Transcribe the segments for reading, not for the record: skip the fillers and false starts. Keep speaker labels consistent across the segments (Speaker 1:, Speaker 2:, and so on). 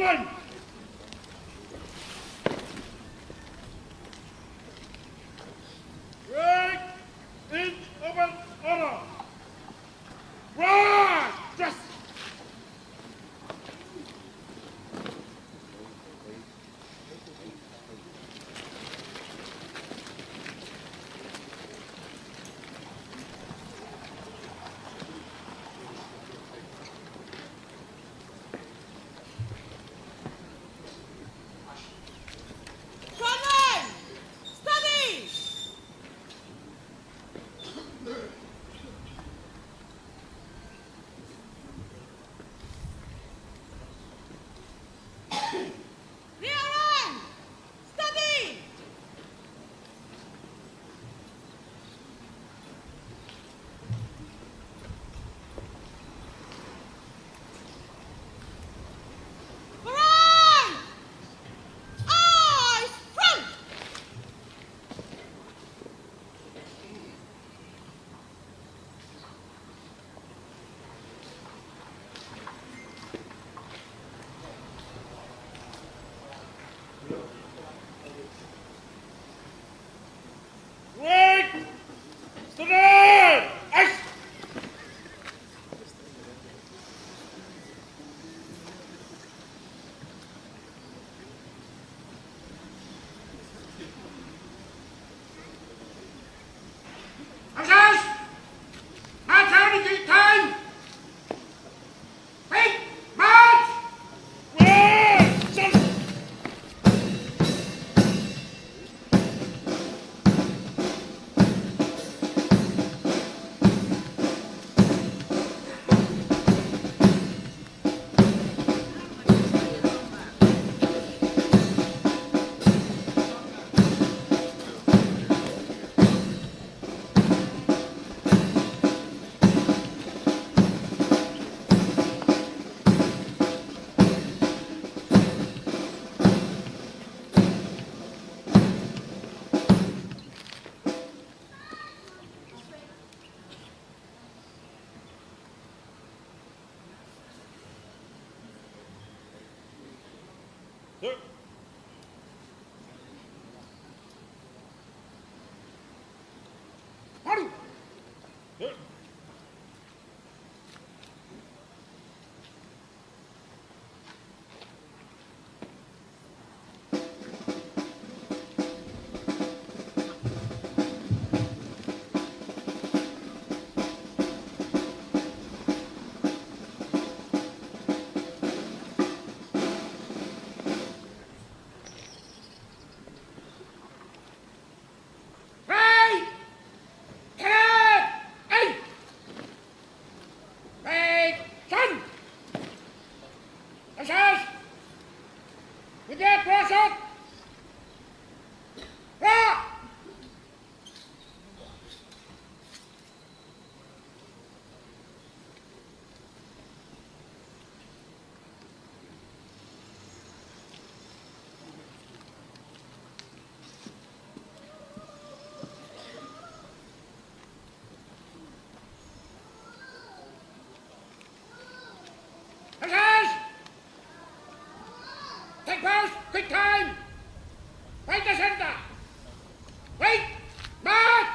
Speaker 1: gentlemen! Right inch open honor! Right! Just! Take post! Quick time! Right to center! Wait! March!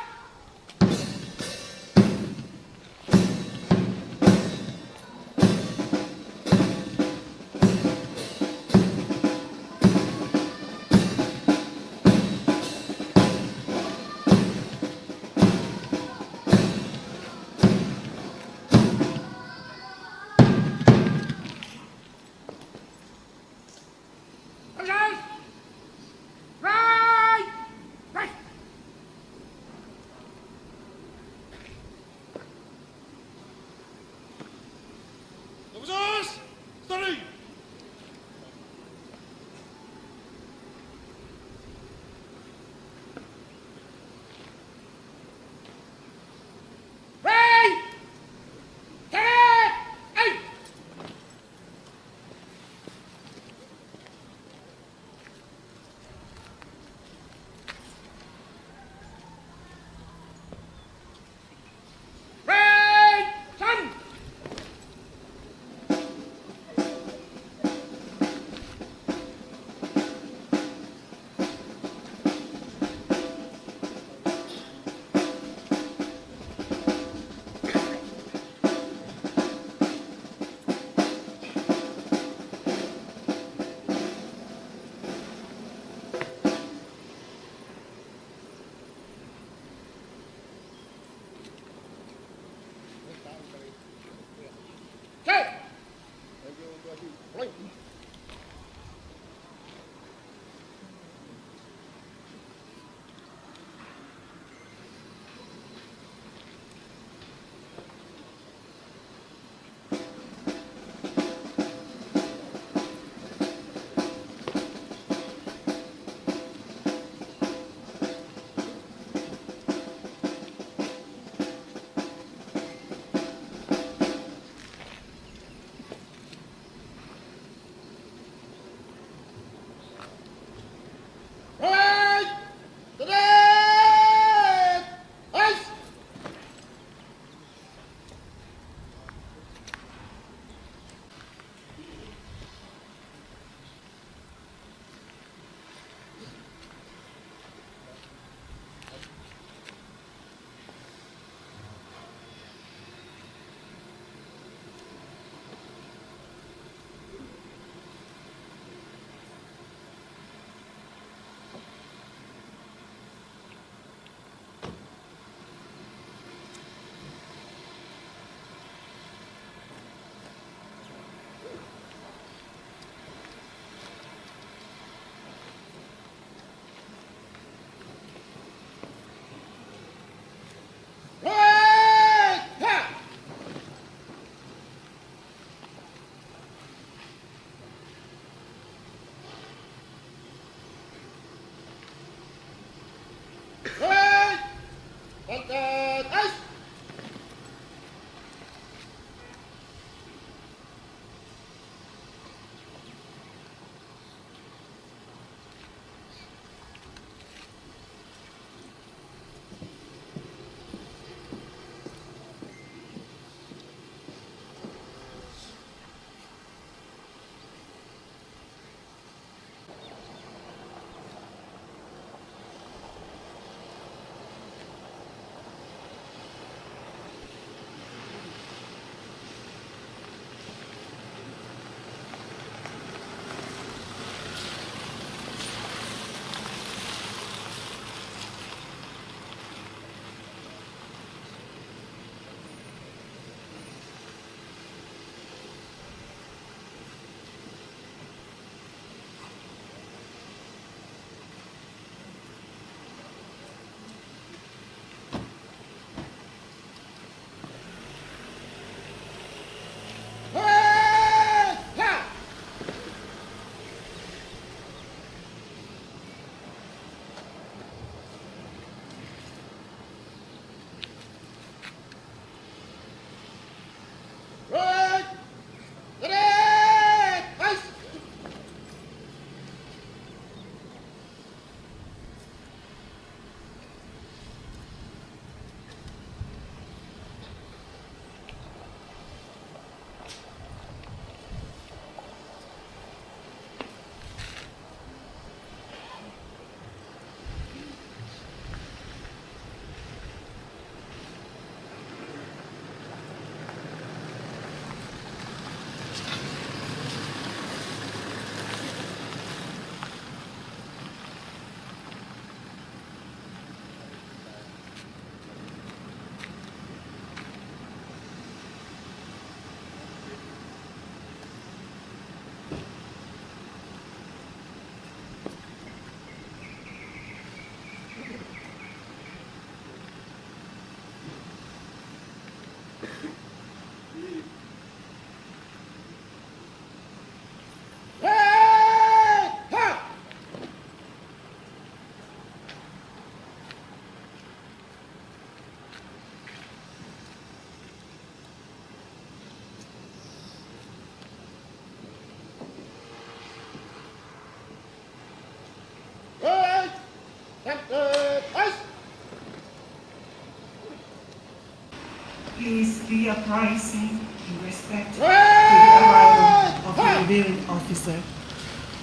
Speaker 2: Please be uprising in respect to the arrival of the reviewing officer,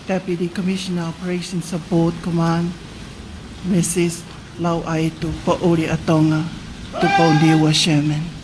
Speaker 2: Deputy Commissioner Operations Support Command, Mrs. Lau'aitu Tonga, Tupounia-Sherman.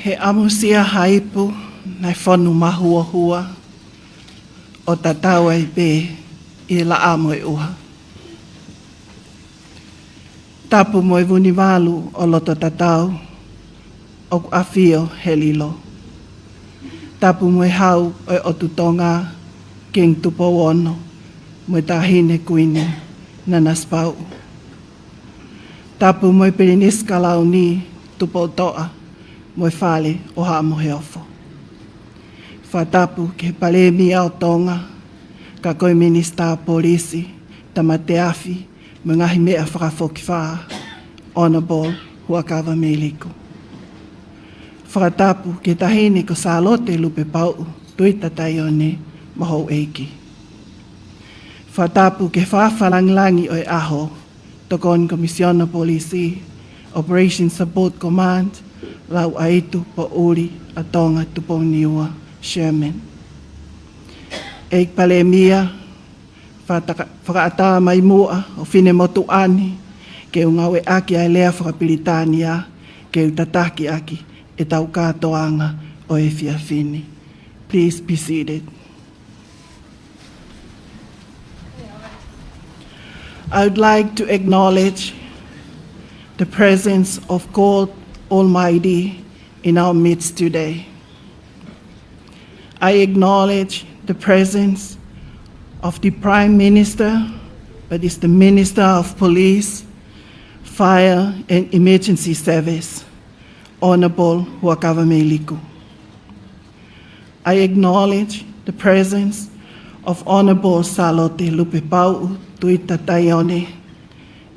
Speaker 2: He amusia haipu nai whanu mahua hua o tatau ai be i la amoe uha. Tapu moe vuni walu o loto tatau o awhio he lilo. Tapu moe hau o tu Tonga king Tupouona moe tahine kuini nana spau. Tapu moe periniska lau ni Tupoutoa moe whale o haa mohe ofo. Whatapu ke pale mi au Tonga ka koe minista polisi tamate afi me ngahi mea whakafoki whaa Honourable Huakawa Meiliku. Whakatapu ke tahini ko salote lupe pau tuita taione mahou eiki. Whatapu ke whawhalanglangi oi aho tokon Komisiona Polisi Operation Support Command Lau'aitu po uri a Tonga Tupounia-Sherman. Eik pale mia whakaata mai mua o whine motu ani ke ungawe aki ai lea whakapilitania ke utataki aki e tau katoanga o e whiawhine. Please be seated. I would like to acknowledge the presence of God Almighty in our midst today. I acknowledge the presence of the Prime Minister, but is the Minister of Police, Fire and Emergency Service, Honourable Huakawa Meiliku. I acknowledge the presence of Honourable Salote Lupepau Tuita Taione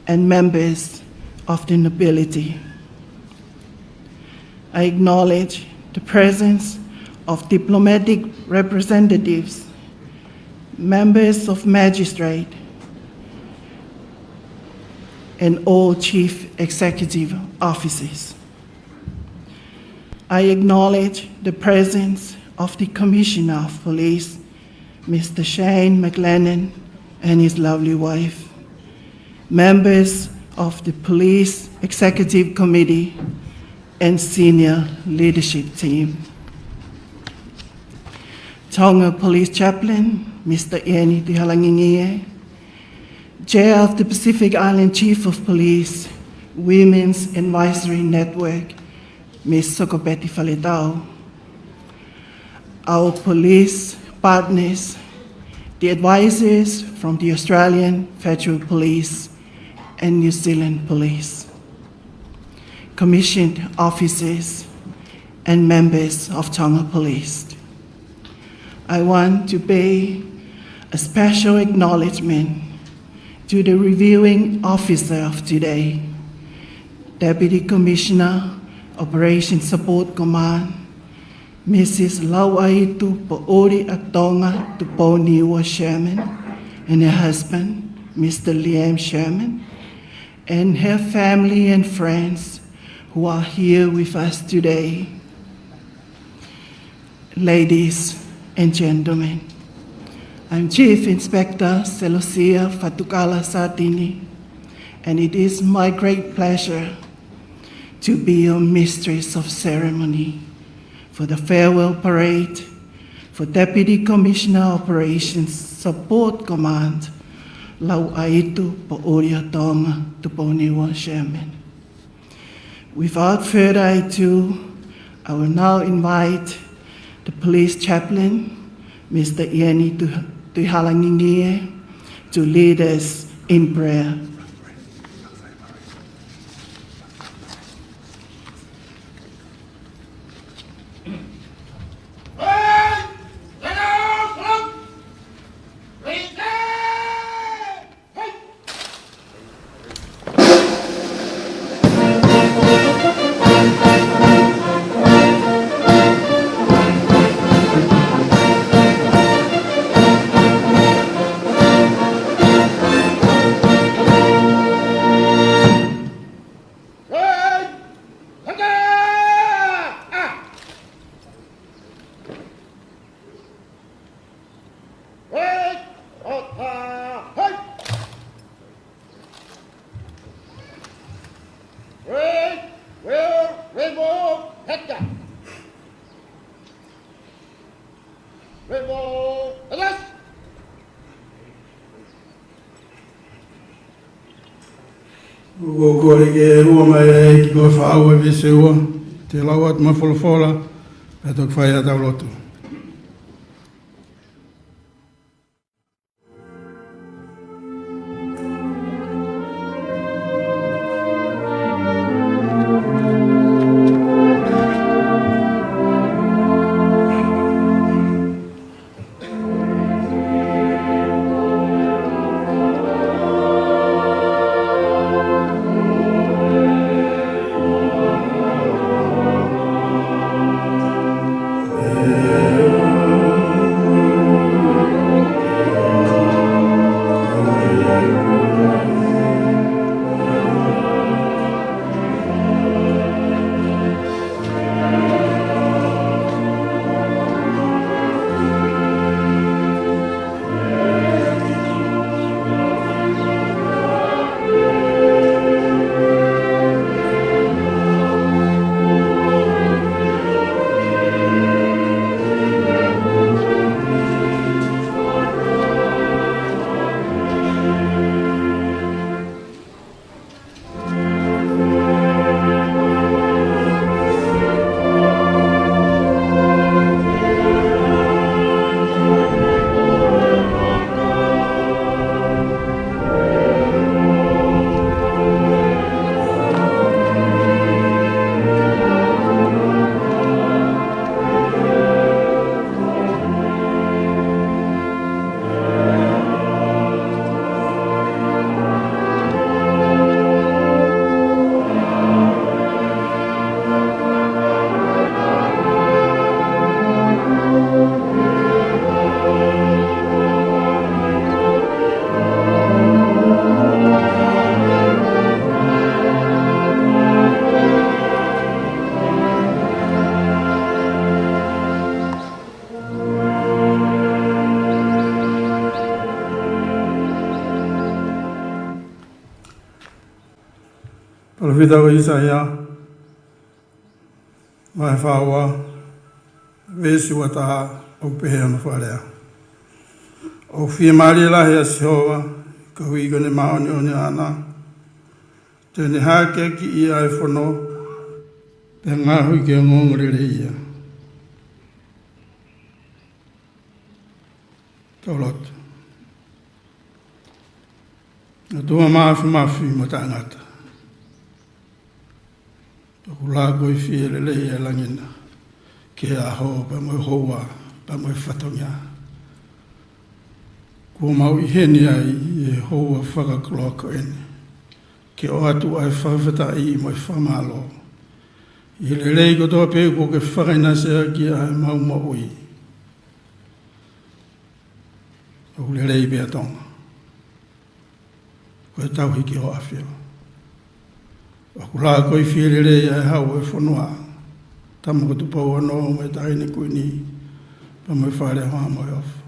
Speaker 2: and members of the nobility. I acknowledge the presence of diplomatic representatives, members of magistrate, and all chief executive officers. I acknowledge the presence of the Commissioner of Police, Mr. Shane McLennan, and his lovely wife, members of the Police Executive Committee, and senior leadership team. Tonga Police Chaplain, Mr. Iani Tihalangingie, Chair of the Pacific Island Chief of Police, Women's Advisory Network, Ms. Sokopeti Faletau, our police partners, the advisors from the Australian Federal Police and New Zealand Police, commissioned officers and members of Tonga Police. I want to pay a special acknowledgement to the reviewing officer of today, Deputy Commissioner, Operation Support Command, Mrs. Lau'aitu po uri a Tonga Tupounia-Sherman, and her husband, Mr. Liam Sherman, and her family and friends who are here with us today. Ladies and gentlemen, I'm Chief Inspector Selosia Fatukala Satini, and it is my great pleasure to be your mistress of ceremony for the farewell parade for Deputy Commissioner Operations Support Command, Lau'aitu po uri a Tonga Tupounia-Sherman. Without further ado, I will now invite the police chaplain, Mr. Iani Tihalangingie, to lead us in prayer.
Speaker 1: Revo, alas!
Speaker 3: O kore ke ua mai e ki koe whaaua e se ua, te lau atu ma wholofola, e tok whai a tau lotu. Palawhita o Isaia, mai whaua, vesi wa taha o pehe ana wharea. O whia maari lahi a Sehova, ka hui kone maoni o ni ana, tēne hāke ki ia e whono, pe ngā hui ke ngongorere ia. Tau lotu. Na tua mafi mo tāngata. Ko la koi fiere le e langina ke a ho pa mo hoa pa mo fatonga ko mau I heni ai e hoa whaka kloko ene ke o atu ai whawhata I mo whamalo I le rei ko toa pe ko ke whakaina sea ki a mau maui o le rei bea tonga ko e tau hiki ho awhio a kula koi whirere ai hau e whanua. Tama ko tupau anō mai taine kuini pa mai whare hoa mai ofu.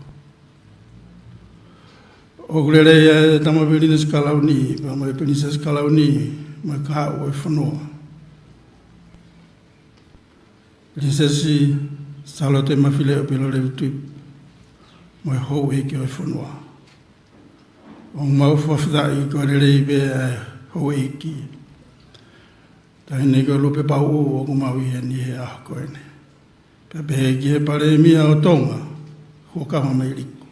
Speaker 3: O kulere ai tama Princess Kalauni, pa mai Princess Kalauni mai ka hau e whanua. Princess Salote mawhile o pilo reu tui mai hou eke o e whanua. O mau whawhidai ko rerei be ai hou eke. Tai nei ko lupe pau o ko mau I ni he a ko ene. Pe pe ki he pare mia o Tonga, ko kama mai riku.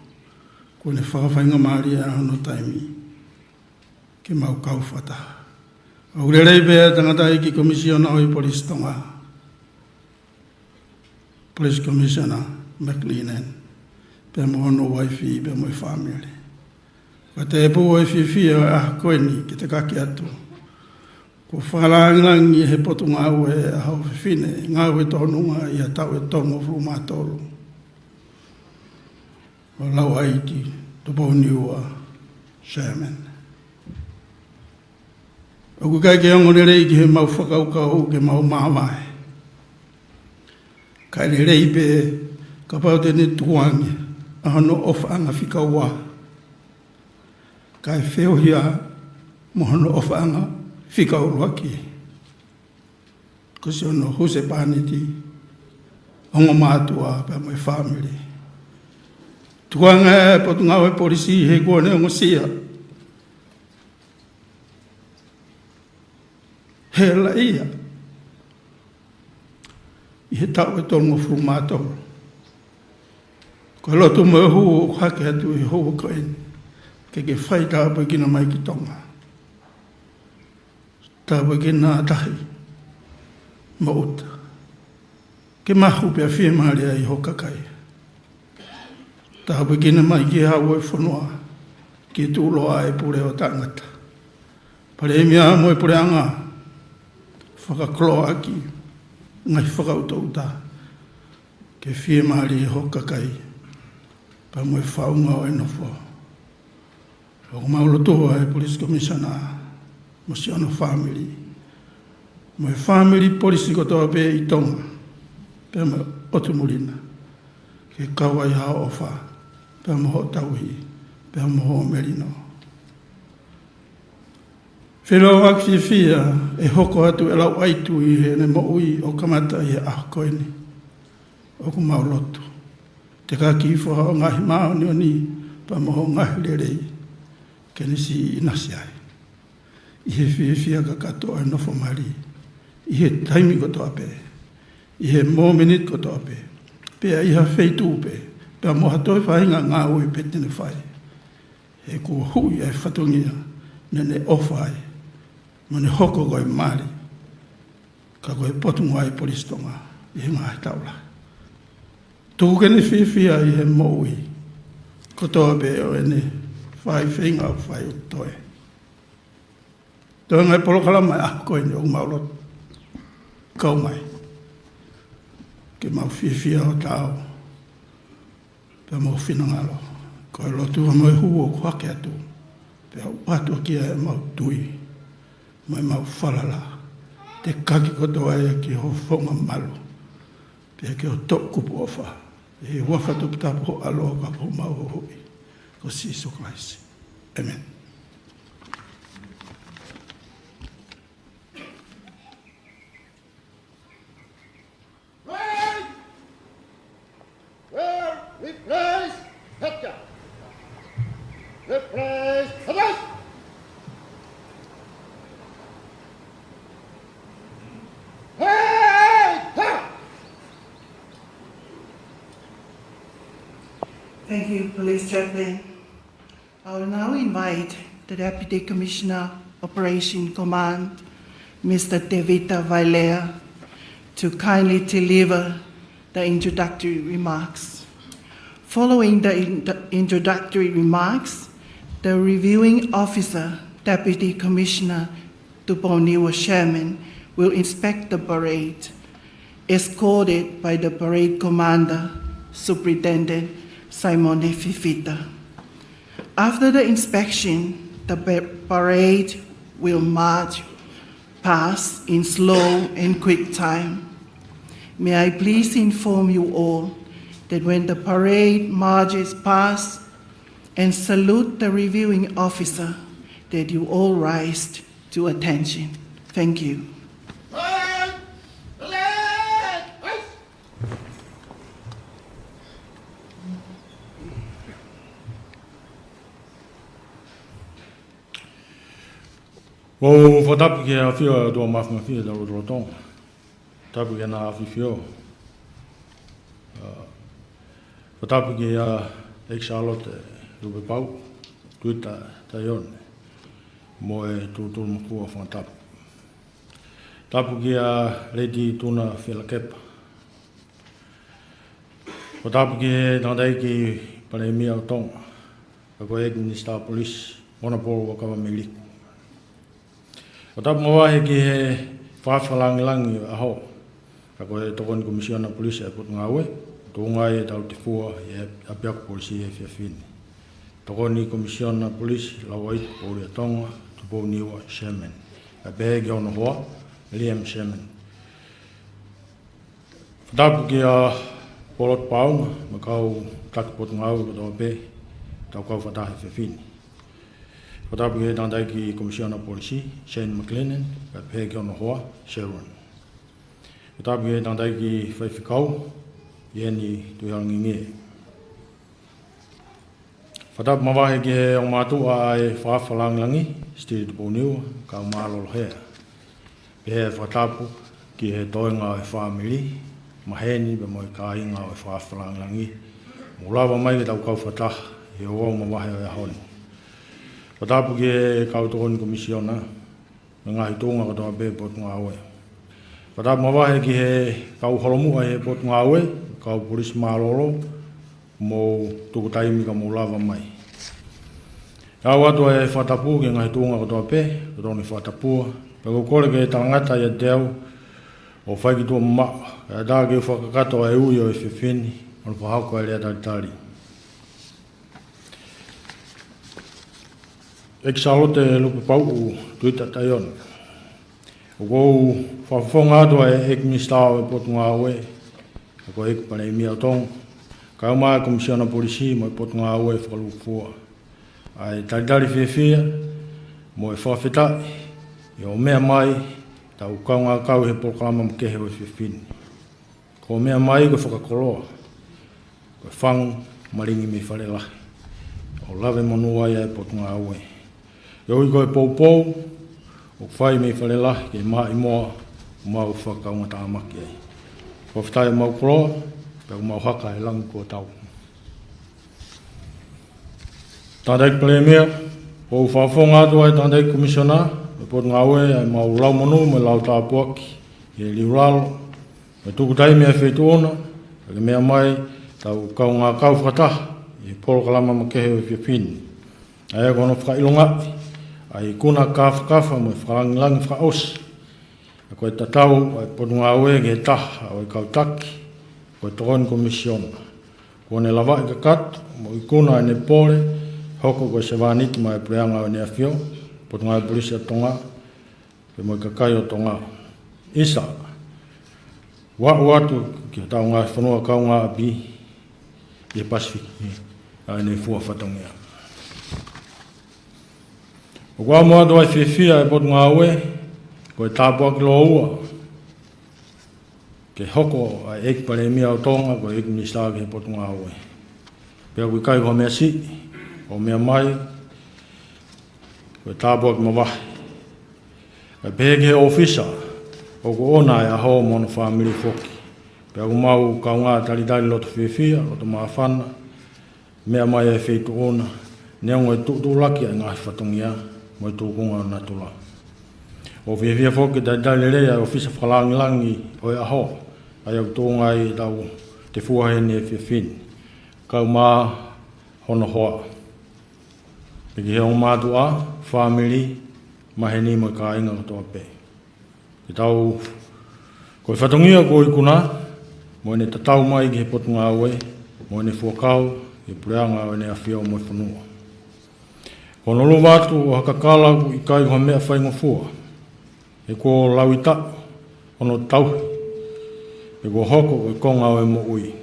Speaker 3: Ko ne whakawhainga maari a hono taimi, ke mau kau whata. O rerei pea tangata ki komisiona o I Police Tonga. Police Commissioner McLean, pe mo hono waifi, pe mo I family. Ko te epu waifi fia a ko ene ki te kaki atu. Ko whalangangi he potu ngāu e hau whine, ngāu e tonunga I a tau e tongo fru mātoro. O Lau'aitu, Tupounia-Sherman. O ku kai ke ongo rei ki he mau whakaukau ke mau māwai. Kai rei pe ka pau tene tuangi, a hono ofanga whikaua. Kai wheohia mo hono ofanga Fika uruaki. Kasi ono huse paniti. Ongo mātua pa mai family. Tuanga e potungau e polisi he kua ne ngosia. He la ia. I he tau e tonga frumatou. Ko lotu mo hu hake atu i ho ko en. Ke whai tāpa kina mai ki Tonga. Tāpa kina tahi. Ma uta. Ke mahu pia whia maria i ho kakai. Tāpa kina mai ki hawa e whanua. Ki tūloa e pure o tangata. Pare mea mo e pure anga. Whakakloa aki. Ngai whakautauta. Ke whia maria i ho kakai. Pa mo e whaunga o e nofo. O maulotoa e Police Commissioner, mo si ono family. Mo e family polisi kotoa pe i Tonga, pe mo otumulina. Ke kawai hao ofa, pe mo ho tauhi, pe mo ho merino. Whiro aki fia e hoko atu e Lau'aitu i he ne mo ui o kamata i e ahokoini. O ku mauloto. Te ka kifo hao ngahi mao ni o ni, pa mo ho ngahi lerei. Kene si inasi ai. I he whia ka katoa e nofo mari. I he taimi kotoa pe. I he moment kotoa pe. Pea i ha wheitu pe. Pea moha toi whainga ngā ui petene whai. He kua hui ai whatungia. Nene ofai. Mane hoko koe mari. Ka koe potunga ai polistonga. I he ngā taula. Tuku kene whia i he moui. Kotoa pe o ene. Whai whinga o whai o toe. Toi ngai polokala mai a koe ni o maurot. Kau mai. Ke mau whiwhia o tau. Pea mau whinangalo. Koe lotu a mai huo o hake atu. Pea watu kia e mau tui. Mai mau whalala. Te kaki kotoa e ki ho whonga malu. Pea ki o tok kupu ofa. E wafatu pitapo alo ka po mau hui. Ko Jesus Christ. Amen.
Speaker 1: Right! Well, replace Hector. Replace Thomas. Hey!
Speaker 2: Thank you, Police Chaplain. I will now invite the Deputy Commissioner, Operation Command, Mr. Devita Vailea, to kindly deliver the introductory remarks. Following the introductory remarks, the reviewing officer, Deputy Commissioner Tupounia-Sherman, will inspect the parade, escorted by the parade commander, Superintendent Simone Fifita. After the inspection, the parade will march past in slow and quick time. May I please inform you all that when the parade marches past and salute the reviewing officer, that you all rise to attention. Thank you.
Speaker 4: O whatapu ki a whio tua mawhanga whio da o Tonga. Tapu ki a awhi whio. Whatapu ki a Charlotte Rupe Pau, tuita taione. Mo e tūturu makua whangatapu. Tapu ki a Lady Tuna Whilakepa. Whatapu ki e tādai ki Palemia o Tonga. Ka koe Minister Police, Monopolo wa kawa Meliku. O tapu mawahe ki he whawhalangilangi a ho. Ka koe tokoni komisiona polisi e Putungawe, tōngai e tau te fua e apiaku polisi e whiawhini. Tokoni komisiona polisi Lau'aitu Paula Tonga, Tupounia-Sherman. Ka pehe ki ono hoa, Liam Sherman. Whatapu ki a Polot Paunga, makau taku Putungawe ko tō pe, tau kau whatahe whiawhini. Whatapu ki tāndai ki Komisiona Polisi, Shane McLennan, ka pehe ki ono hoa, Sharon. Whatapu ki tāndai ki Whaiwhikau, Ieni Tuiharangi Ngie. Whatap mawahe ki he o mātua e whawhalangi, stiri Tupounia, ka mālolo hea. He whatapu ki he toenga e whamiri, maheni be moi ka inga o e whawhalangi. Mulawa mai ki tau kau whatah, he o wau mawahe o e honi. Whatapu ki he kautohoni komisiona, me ngahi tōnga katoa be pot ngā oe. Whatapu mawahe ki he kau holomua he pot ngā oe, kau polisi mālolo, mo tuku taimi ka mulawa mai. Au atua e whatapu ki ngahi tōnga katoa pe, katoni whatapua, peko kore ke tangata ia teo, o whaiki tua maa, e daa ke whakakato e ui o e whiwhini, on whahauko e lea taritari. Eki salote e lupu pau u tuita taion. O kou whawhonga atua e eki mistao e potu ngā ue, e ko eki pane i mia tong, ka umaa e komisiona polisi mo e potu ngā ue whakalupua. Ai taritari whiwhia, mo e whawhetai, i o mea mai, tau kaunga kau he pokalama mkehe o e whiwhini. Ko mea mai ko whakakoloa, ko e whangu maringi me wharelahi. O lawe manua ia e potu ngā ue. Ioi ko e poupou, o whai me wharelahi ke maa i moa, o mau whakaunga tāmaki ai. Ko whetai o mau koloa, pe o mau haka e langu ko tau. Tāndai Premier, o whawhonga atua e tāndai komisiona, e potu ngā ue e mau lau manu me lau tāpuaki, e liuralo, me tuku taimi e whetuona, e mea mai, tau kau ngā kau whakataha, e polo kalama makehe o whiwhini. Ai e kono whakailonga, ai kuna kafa mo e whakalangilangi whakaosi, e koe tatau, e potu ngā ue ke taha, o e kautaki, ko e tokoni komisiona. Kone lawa i kakatu, mo i kuna e ne pole, hoko ko se wāniki mai preanga o ne awhio, potu ngā polisi a Tonga, pe mo i kakai o Tonga. Isa, wau atu ki tau ngā whanua kau ngā api, i e Pasifiki, a ne fua whatongia. O kua mua doa i whiwhia e potu ngā ue, ko e tāpua ki loa ua, ke hoko a eki pare mia o Tonga, ko e eki minister ke potu ngā ue. Pea kui kai ko mea si, o mea mai, ko e tāpua ki mawahi. E pehe ke ofisa, o ko ona e aho mono whamiri whoki. Pea ku mau kaunga taritari loto whiwhia, loto maawhana, mea mai e wheitu ona, neongo e tuulaki e ngahi whatongia, mo e tūkunga o natula. O whiwhia whoki taritari rea e ofisa whakalangilangi o e aho, ai au tōnga i tau te fuahene e whiwhini. Kau maa hono hoa. Peki he o mātua, whamiri, maheni mo ka inga katoa pe. Ki tau, ko i whatongia ko i kuna, mo ne tatau mai ki he potu ngā ue, mo ne fuakau, i pureanga o ne awhia mo i whanua. Ko nolo wātu o hakakala ku i kai hoa mea whaingo fua, e ko Lau'aitu, ono tauhi, e ko hoko o i konga o e mo ui.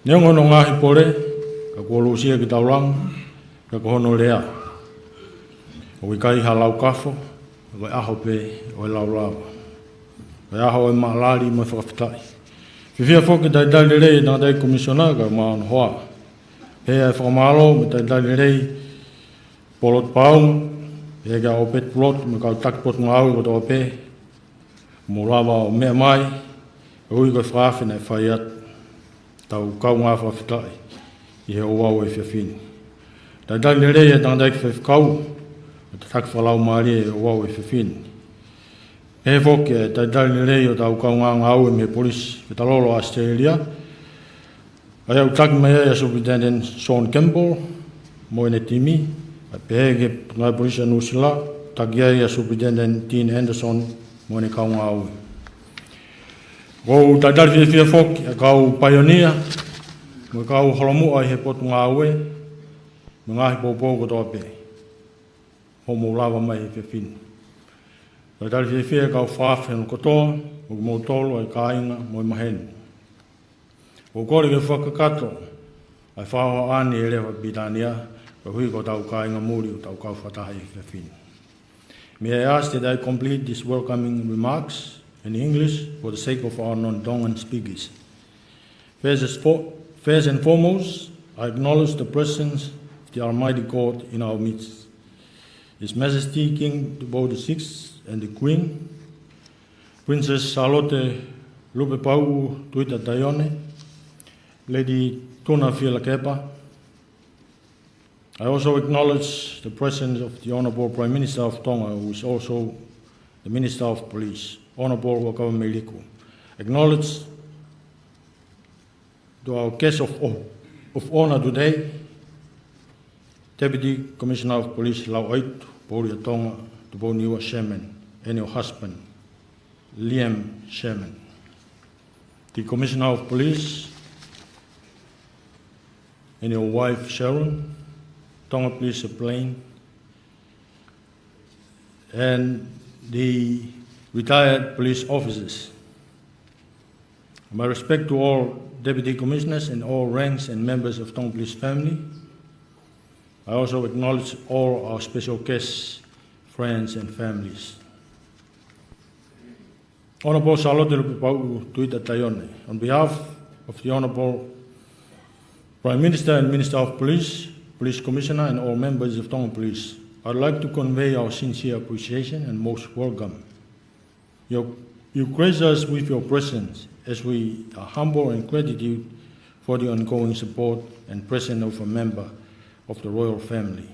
Speaker 4: Neongo no ngahi pore, ka ko lusia ki tauranga, ka ko hono lea. O i kai ha lau kafo, o i aho pe, o i lau lawa. O i aho e maalari mo i whakawhitai. Whiwhia whoki taitari rei nā tei komisiona ka maon hoa. Hea e whakamalo me taitari rei polot paung, hea ka o pet polot me kau takipot ngā au ko tō pe. Mo lawa o mea mai, e ui koe whaafina e whai atu. Tau kau ngā whawhitai, i he o wau e whiawhini. Taitari rei e nā tei whawhikau, e te tak whalau maari e o wau e whiwhini. E whoki e taitari rei o tau kau ngā ngau e me polisi e talolo Australia. Ai au taki mai e Superintendent Sean Campbell, mo ene timi, a pehege ngai polisi a Nusila, taki ai a Superintendent Dean Anderson, mo ene kau ngau e. Kou taitari whiwhia whoki e kau pioneer, mo kau holomua i he potu ngau e, me ngahi pōpō ko tō pe. Homo lawa mai e whiwhini. Taitari whiwhia e kau whaafhenu kotoa, o ki mou tolo e kāinga mo i maheni. O kore ke whakakato, ai whaoha ani e rewa Britania, ka hui ko tau kāinga muri o tau kau whataha i whiwhini. May I ask that I complete these welcoming remarks in English for the sake of our non-Tongan speakers. First and foremost, I acknowledge the presence the Almighty God in our midst. His Majesty King Tupounia VI and the Queen, Princess Charlotte Lupepau Tuita Taione, Lady Tuna Fialakepa. I also acknowledge the presence of the Honourable Prime Minister of Tonga, who is also the Minister of Police, Honourable Wakawameliku. Acknowledge to our guest of honour today, Deputy Commissioner of Police Lau'aitu, Paula Tonga, Tupounia-Sherman, and your husband, Sherman. The Commissioner of Police and your wife, Sharon, Tonga Police Plane, and the retired police officers. My respect to all Deputy Commissioners and all ranks and members of Tonga Police family. I also acknowledge all our special guests, friends and families. Honourable Charlotte Lupepau Tuita Taione, on behalf of the Honourable Prime Minister and Minister of Police, Police Commissioner and all members of Tonga Police, I'd like to convey our sincere appreciation and most welcome. You grace us with your presence as we are humble and gratitude for the ongoing support and presence of a member of the royal family.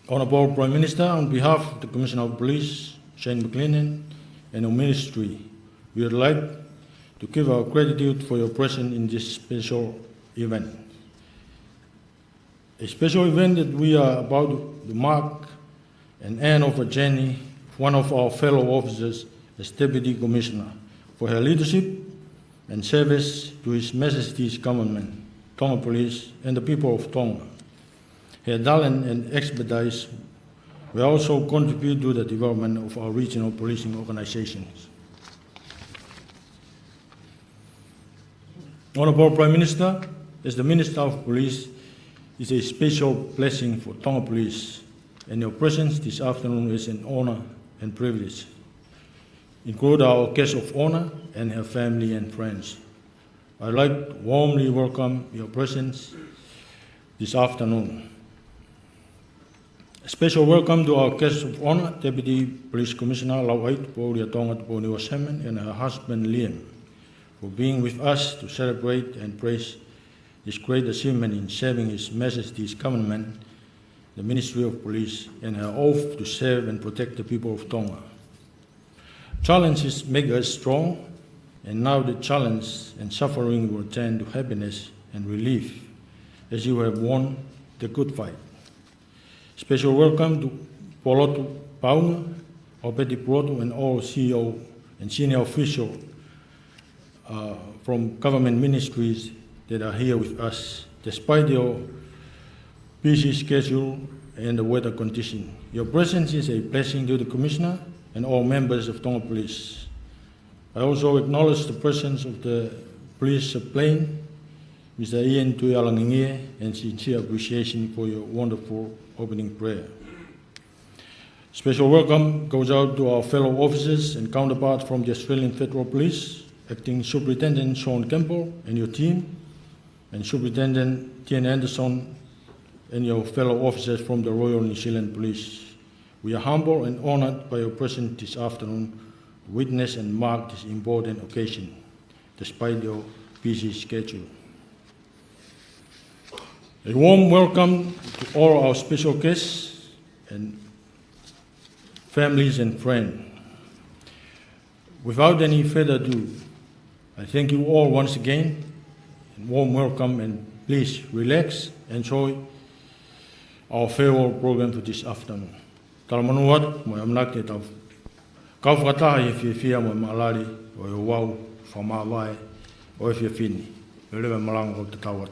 Speaker 4: Honourable Prime Minister, on behalf of the Commissioner of Police, Shane McLennan, and our ministry, we would like to give our gratitude for your presence in this special event. A special event that we are about to mark an end of a journey of one of our fellow officers as Deputy Commissioner for her leadership and service to His Majesty's Government, Tonga Police, and the people of Tonga. Her talent and expertise will also contribute to the development of our regional policing organizations. Honourable Prime Minister, as the Minister of Police, it's a special blessing for Tonga Police, and your presence this afternoon is an honour and privilege. Include our guest of honour and her family and friends. I'd like to warmly welcome your presence this afternoon. A special welcome to our guest of honour, Deputy Police Commissioner Lau'aitu, Paula Tonga Tupounia-Sherman, and her husband Liam, for being with us to celebrate and praise this great achievement in serving His Majesty's Government, the Ministry of Police, and her oath to serve and protect the people of Tonga. Challenges make us strong, and now the challenge and suffering will turn to happiness and relief as you have won the good fight. Special welcome to Paula, our Petty Proto, and all CEO and senior officials from government ministries that are here with us, despite your busy schedule and the weather condition. Your presence is a blessing to the Commissioner and all members of Tonga Police. I also acknowledge the presence of the police plane, Mr. Ian Tuialangingie, and sincere appreciation for your wonderful opening prayer. Special welcome goes out to our fellow officers and counterparts from the Australian Federal Police, Acting Superintendent Sean Campbell and your team, and Superintendent Tian Anderson and your fellow officers from the Royal New Zealand Police. We are humbled and honoured by your presence this afternoon to witness and mark this important occasion, despite your busy schedule. A warm welcome to all our special guests and families and friends. Without any further ado, I thank you all once again, and warm welcome, and please relax, enjoy our farewell program for this afternoon. Talamanuat, mo amnak te tau. Kau whakataha e whiawhia mo malari, o e wau, whamawai, o e whiawhini. E lewe malanga o te tauat.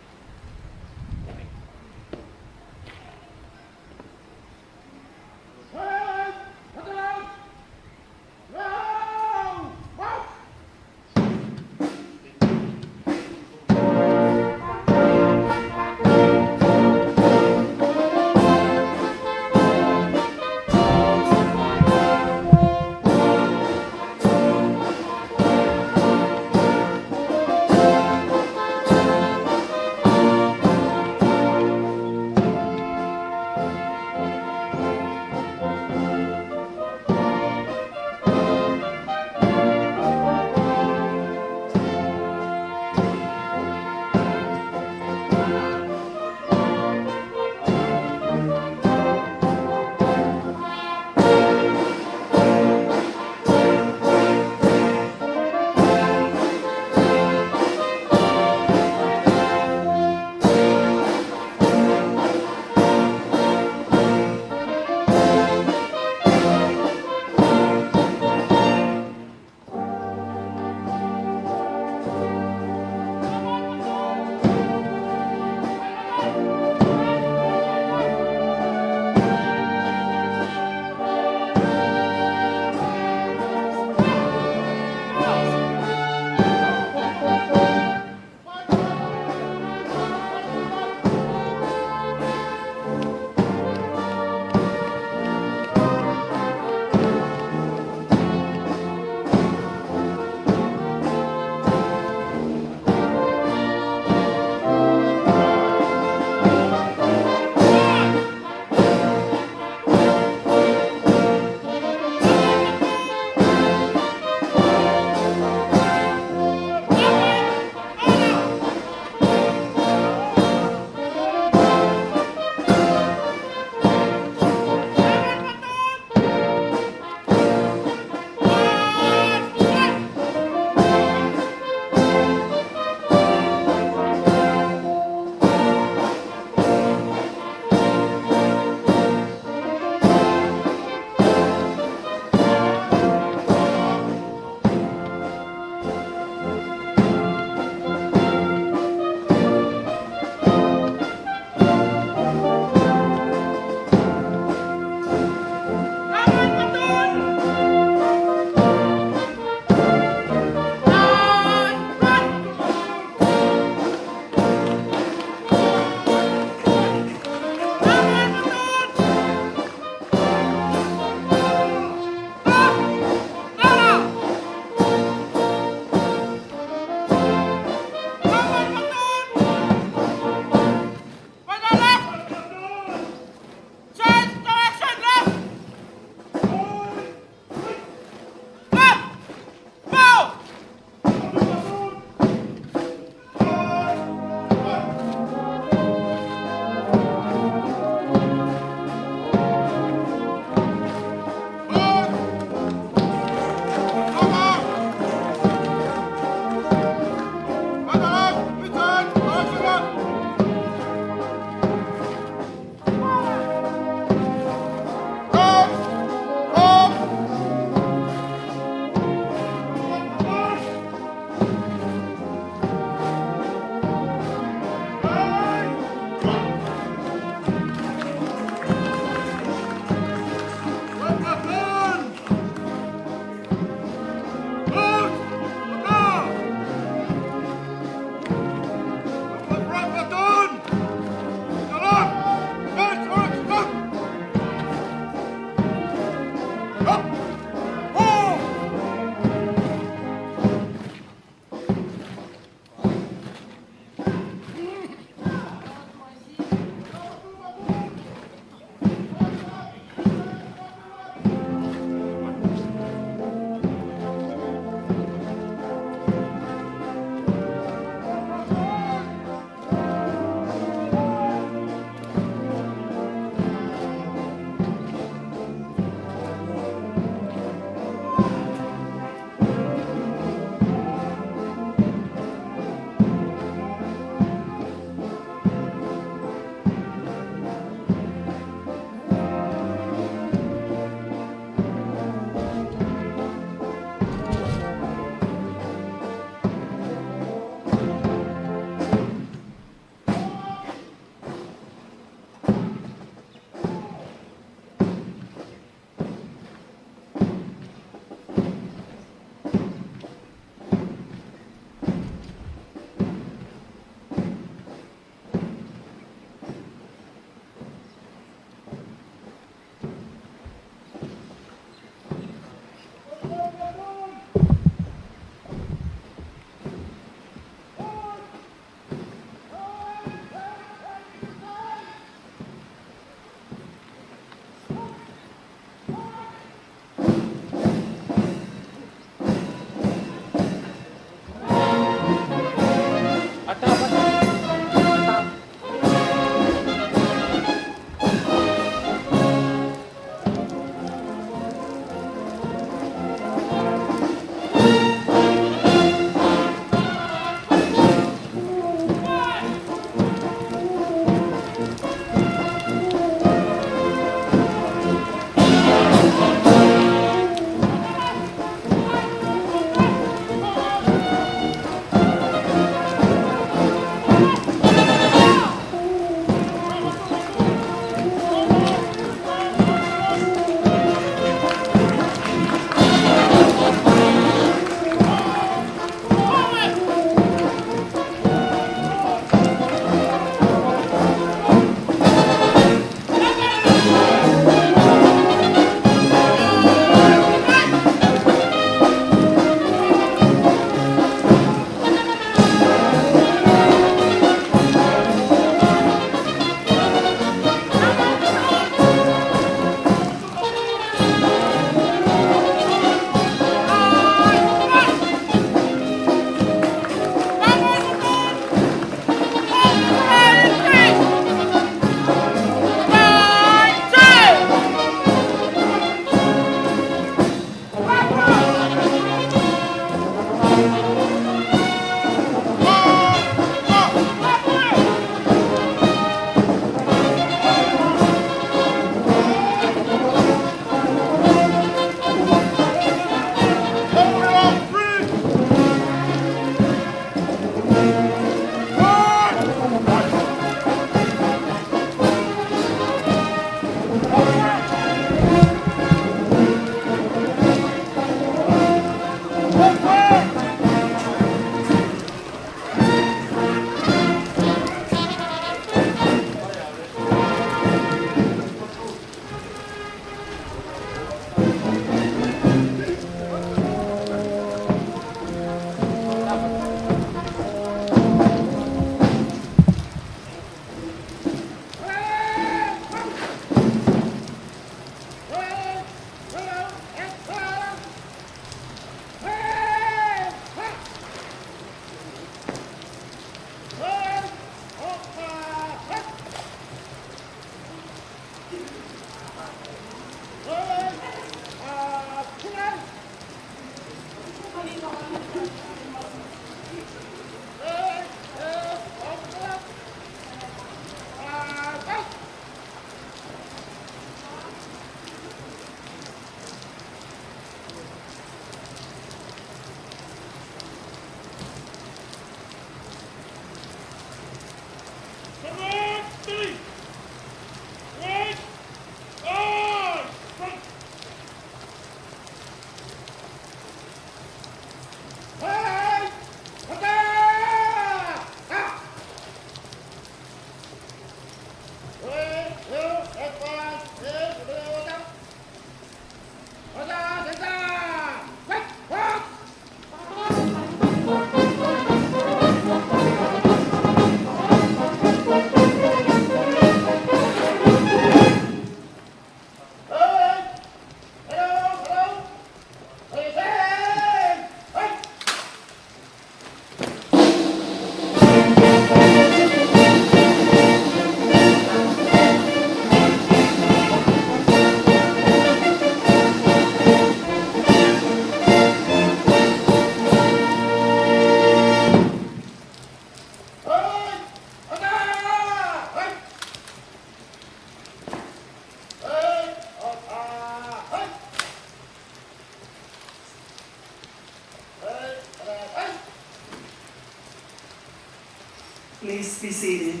Speaker 2: Please be seated.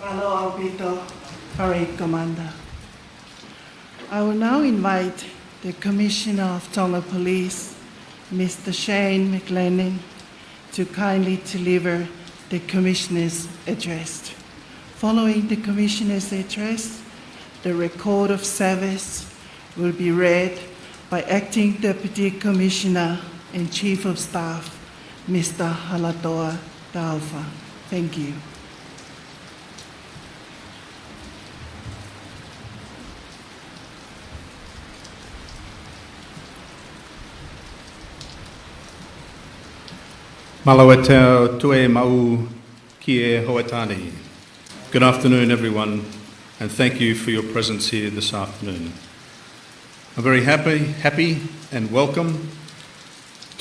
Speaker 2: Lau'aitu, Parade Commander. I will now invite the Commissioner of Tonga Police, Mr. Shane McLennan, to kindly deliver the Commissioner's address. Following the Commissioner's address, the record of service will be read by Acting Deputy Commissioner and Chief of Staff, Mr. Halatoa Taufa. Thank you.
Speaker 5: Malo e teo tue mau ki e hoatani. Good afternoon, everyone, and thank you for your presence here this afternoon. I'm very happy and welcome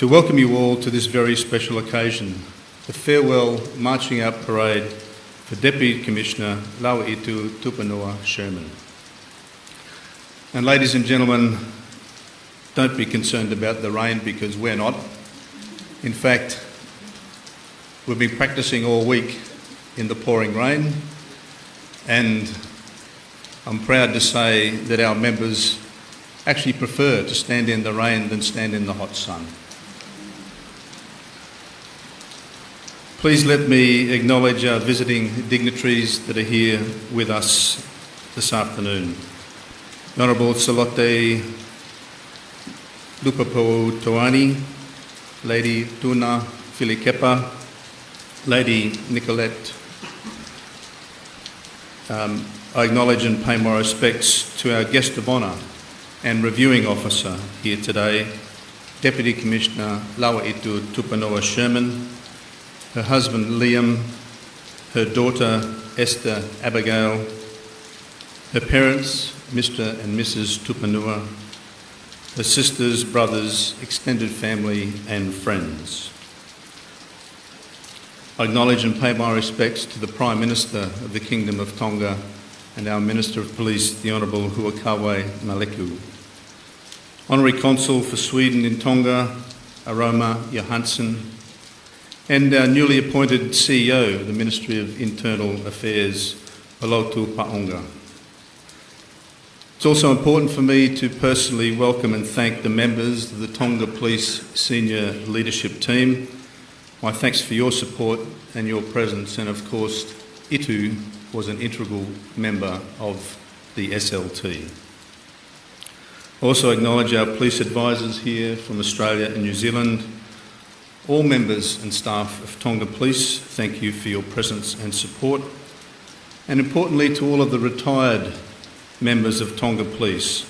Speaker 5: you all to this very special occasion, the farewell marching out parade for Deputy Commissioner Lau'aitu Tupounia-Sherman. And ladies and gentlemen, don't be concerned about the rain because we're not. In fact, we've been practicing all week in the pouring rain, and I'm proud to say that our members actually prefer to stand in the rain than stand in the hot sun. Please let me acknowledge our visiting dignitaries that are here with us this afternoon. The Honourable Salote Lupapoutoani, Lady Tuna Filikepa, Lady Nicolette. I acknowledge and pay my respects to our guest of honour and reviewing officer here today, Deputy Commissioner Lau'aitu Tupounia-Sherman, her husband Liam, her daughter Esther Abigail, her parents Mr. and Mrs. Tupounia, her sisters, brothers, extended family and friends. I acknowledge and pay my respects to the Prime Minister of the Kingdom of Tonga and our Minister of Police, the Honourable Huakawe Maleku. Honorary Consul for Sweden in Tonga, Aroma Johansson, and our newly appointed CEO of the Ministry of Internal Affairs, Latu Paonga. It's also important for me to personally welcome and thank the members of the Tonga Police Senior Leadership Team. My thanks for your support and your presence, and of course, Itu was an integral member of the SLT. Also acknowledge our police advisors here from Australia and New Zealand. All members and staff of Tonga Police, thank you for your presence and support. And importantly, to all of the retired members of Tonga Police,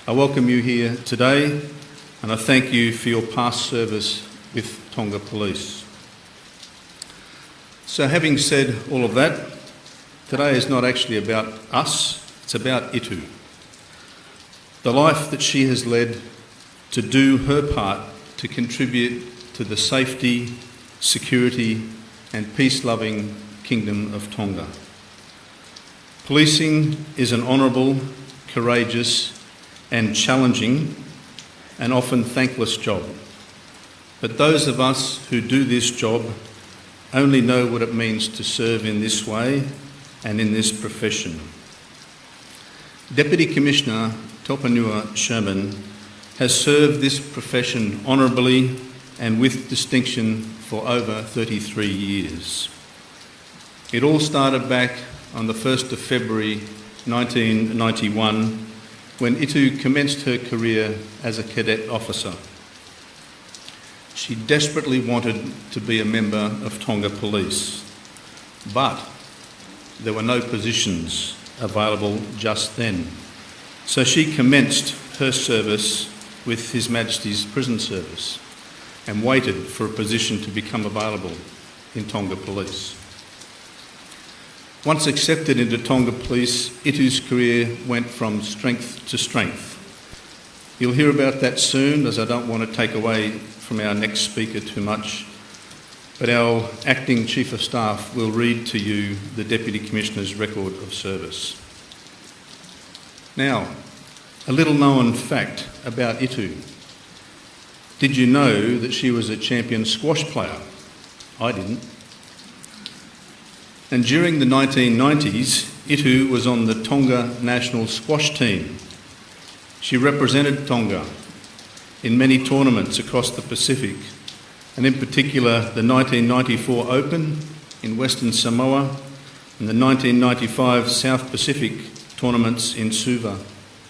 Speaker 5: I welcome you here today, and I thank you for your past service with Tonga Police. So having said all of that, today is not actually about us, it's about Itu. The life that she has led to do her part to contribute to the safety, security and peace-loving Kingdom of Tonga. Policing is an honourable, courageous and challenging and often thankless job. But those of us who do this job only know what it means to serve in this way and in this profession. Deputy Commissioner Tupounia-Sherman has served this profession honourably and with distinction for over 33 years. It all started back on the 1st of February 1991 when Itu commenced her career as a cadet officer. She desperately wanted to be a member of Tonga Police, but there were no positions available just then. So she commenced her service with His Majesty's Prison Service and waited for a position to become available in Tonga Police. Once accepted into Tonga Police, Itu's career went from strength to strength. You'll hear about that soon, as I don't want to take away from our next speaker too much, but our Acting Chief of Staff will read to you the Deputy Commissioner's record of service. Now, a little known fact about Itu. Did you know that she was a champion squash player? I didn't. And during the 1990s, Itu was on the Tonga national squash team. She represented Tonga in many tournaments across the Pacific, and in particular the 1994 Open in Western Samoa and the 1995 South Pacific tournaments in Suva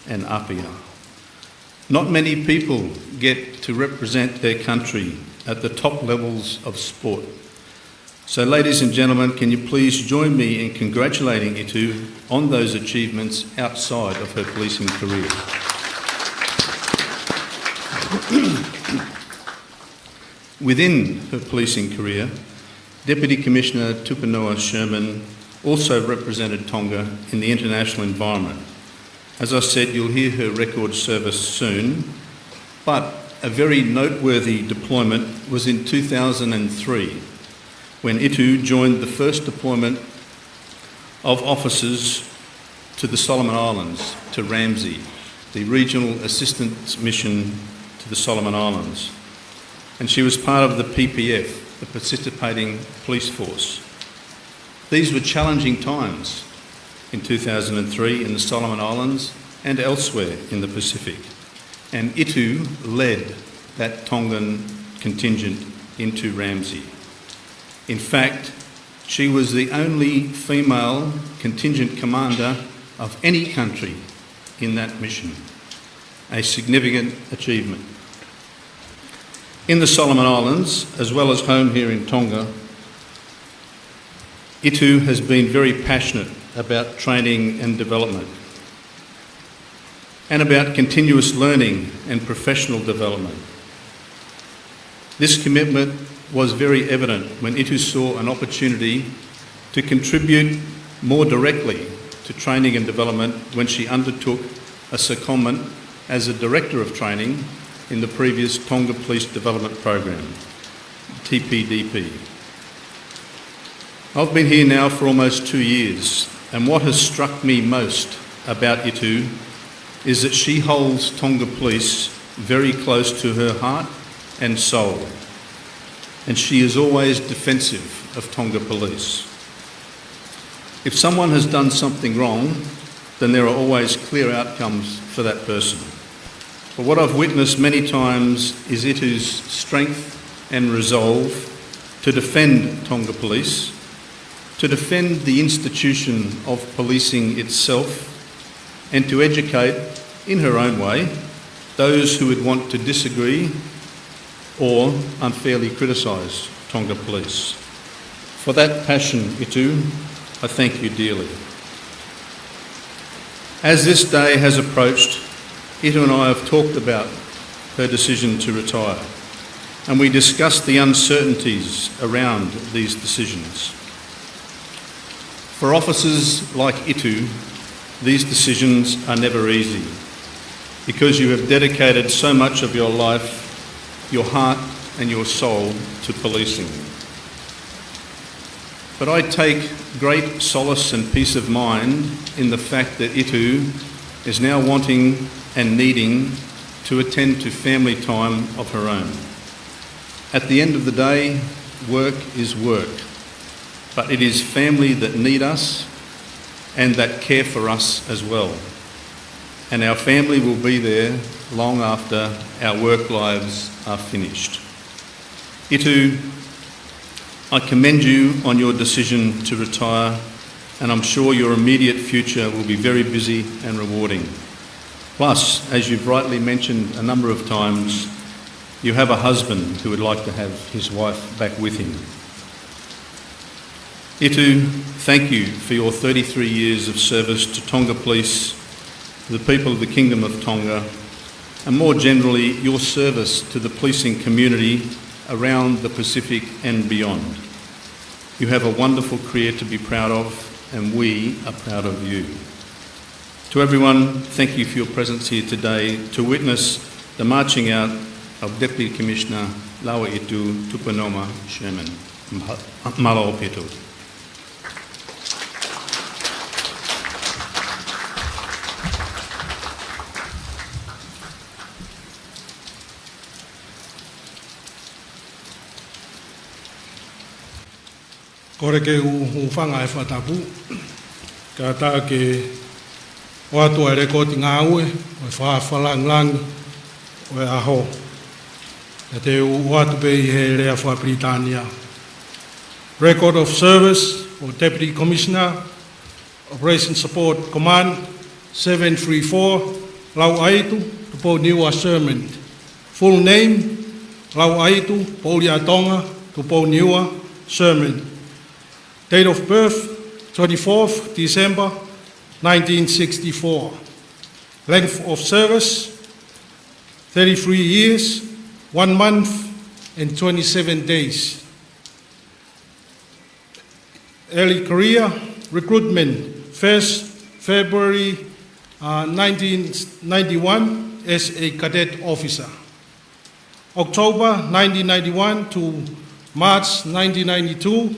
Speaker 5: and Apia. Not many people get to represent their country at the top levels of sport. So ladies and gentlemen, can you please join me in congratulating Itu on those achievements outside of her policing career. Within her policing career, Deputy Commissioner Tupounia-Sherman also represented Tonga in the international environment. As I said, you'll hear her record service soon, but a very noteworthy deployment was in 2003, when Itu joined the first deployment of officers to the Solomon Islands, to Ramsey, the regional assistance mission to the Solomon Islands. And she was part of the PPF, the participating police force. These were challenging times in 2003 in the Solomon Islands and elsewhere in the Pacific. And Itu led that Tongan contingent into Ramsey. In fact, she was the only female contingent commander of any country in that mission, a significant achievement. In the Solomon Islands, as well as home here in Tonga, Itu has been very passionate about training and development and about continuous learning and professional development. This commitment was very evident when Itu saw an opportunity to contribute more directly to training and development when she undertook a secondment as a Director of Training in the previous Tonga Police Development Program, TPDP. I've been here now for almost 2 years, and what has struck me most about Itu is that she holds Tonga Police very close to her heart and soul, and she is always defensive of Tonga Police. If someone has done something wrong, then there are always clear outcomes for that person. But what I've witnessed many times is Itu's strength and resolve to defend Tonga Police, to defend the institution of policing itself, and to educate, in her own way, those who would want to disagree or unfairly criticise Tonga Police. For that passion, Itu, I thank you dearly. As this day has approached, Itu and I have talked about her decision to retire, and we discussed the uncertainties around these decisions. For officers like Itu, these decisions are never easy, because you have dedicated so much of your life, your heart and your soul to policing. But I take great solace and peace of mind in the fact that Itu is now wanting and needing to attend to family time of her own. At the end of the day, work is work, but it is family that need us and that care for us as well. And our family will be there long after our work lives are finished. Itu, I commend you on your decision to retire, and I'm sure your immediate future will be very busy and rewarding. Plus, as you've rightly mentioned a number of times, you have a husband who would like to have his wife back with him. Itu, thank you for your 33 years of service to Tonga Police, to the people of the Kingdom of Tonga, and more generally, your service to the policing community around the Pacific and beyond. You have a wonderful career to be proud of, and we are proud of you. To everyone, thank you for your presence here today to witness the marching out of Deputy Commissioner Lau'aitu Tupounia-Sherman. Malo Petu.
Speaker 3: Kore ke u whanga e whatapu. Ka tā ke o atua e rekoti ngā ue, o e whalang o e aho. E te o atu pe i he rea wha Britania. Record of Service for Deputy Commissioner, Operation Support Command 734, Lau'aitu, Tupounia-Sherman. Full name, Lau'aitu, Paula Tonga, Tupounia-Sherman. Date of birth, 24th December 1964. Length of service, 33 years, 1 month and 27 days. Early career, recruitment, 1st February 1991 as a cadet officer. October 1991 to March 1992,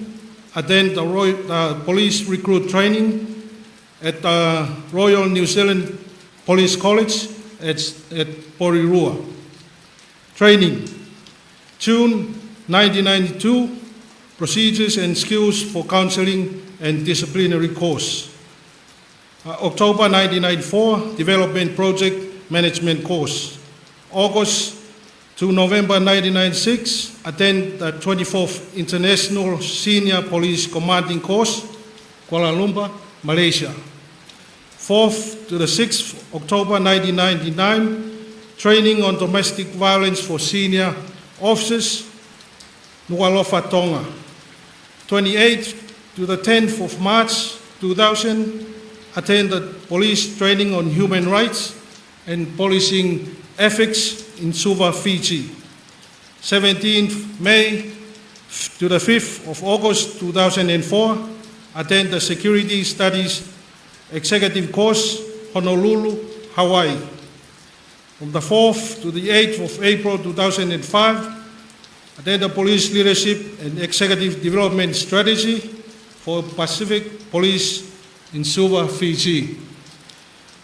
Speaker 3: attend the police recruit training at the Royal New Zealand Police College at Porirua. Training, June 1992, procedures and skills for counseling and disciplinary course. October 1994, development project management course. August to November 1996, attend the 24th International Senior Police Commanding Course, Kuala Lumpur, Malaysia. 4th to the 6th October 1999, training on domestic violence for senior officers, Nualofa, Tonga. 28th to the 10th of March 2000, attended police training on human rights and policing ethics in Suva, Fiji. 17th May to the 5th of August 2004, attend the Security Studies Executive Course, Honolulu, Hawaii. From the 4th to the 8th of April 2005, attend the Police Leadership and Executive Development Strategy for Pacific Police in Suva, Fiji.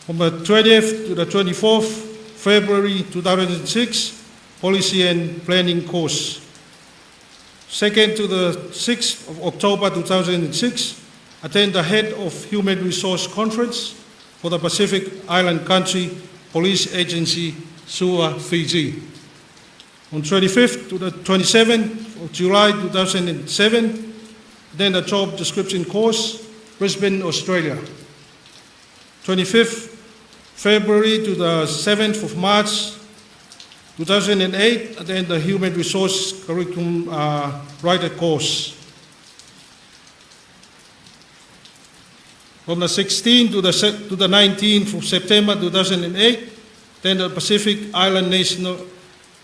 Speaker 3: From the 20th to the 24th February 2006, Policy and Planning Course. 2nd to the 6th of October 2006, attend the Head of Human Resource Conference for the Pacific Island Country Police Agency, Suva, Fiji. On 25th to the 27th of July 2007, attend the Job Description Course, Brisbane, Australia. 25th February to the 7th of March 2008, attend the Human Resource Curriculum Writer course. From the 16th to the 19th of September 2008, attend the Pacific Island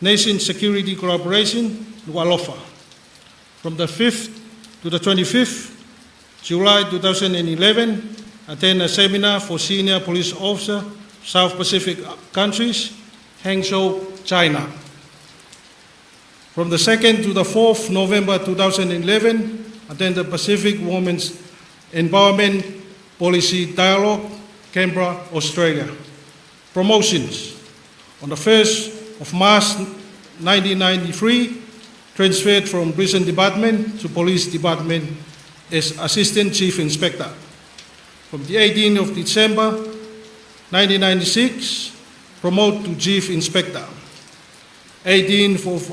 Speaker 3: Nation Security Cooperation, Nualofa. From the 5th to the 25th July 2011, attend a seminar for senior police officer, South Pacific countries, Hangzhou, China. From the 2nd to the 4th November 2011, attend the Pacific Women's Empowerment Policy Dialogue, Canberra, Australia. Promotions. On the 1st of March 1993, transferred from Prison Department to Police Department as Assistant Chief Inspector. From the 18th of December 1996, promote to Chief Inspector. 18th of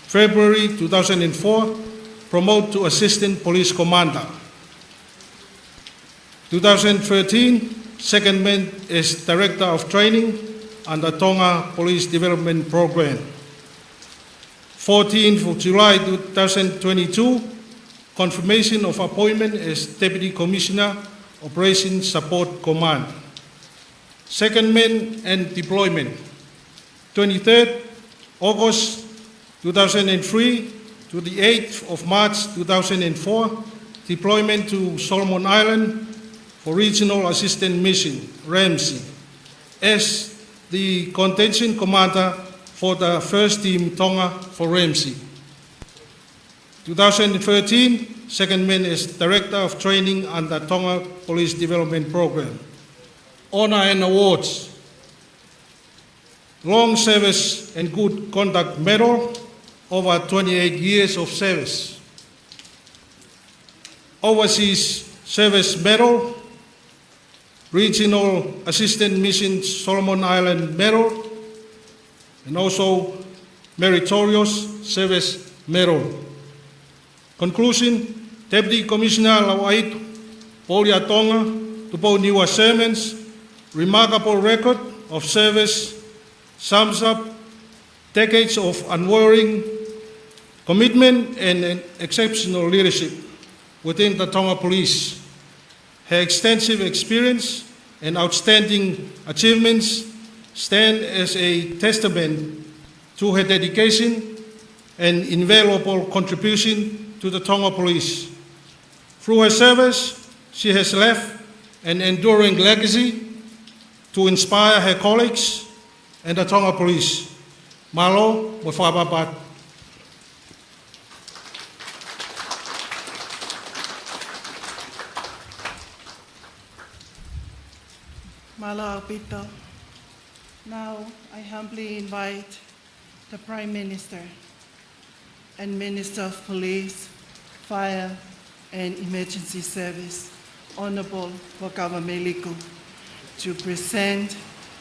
Speaker 3: February 2004, promote to Assistant Police Commander. 2013, secondment as Director of Training under Tonga Police Development Program. 14th of July 2022, confirmation of appointment as Deputy Commissioner, Operation Support Command. Secondment and deployment. 23rd August 2003 to the 8th of March 2004, deployment to Solomon Island for Regional Assistance Mission, RAMSI, as the Contention Commander for the First Team Tonga for RAMSI. 2013, secondment as Director of Training under Tonga Police Development Program. Honor and awards. Long Service and Good Conduct Medal, over 28 years of service. Overseas Service Medal, Regional Assistant Mission Solomon Island Medal, and also Meritorious Service Medal. Conclusion, Deputy Commissioner Lau'aitu, Paula Tonga, Tupounia-Sherman's remarkable record of service sums up decades of unwavering commitment and exceptional leadership within the Tonga Police. Her extensive experience and outstanding achievements stand as a testament to her dedication and invaluable contribution to the Tonga Police. Through her service, she has left an enduring legacy to inspire her colleagues and the Tonga Police. Malo, mo whapapat.
Speaker 2: Malo Pito. Now I humbly invite the Prime Minister and Minister of Police, Fire and Emergency Service, Honorable Wakawa Meliku, to present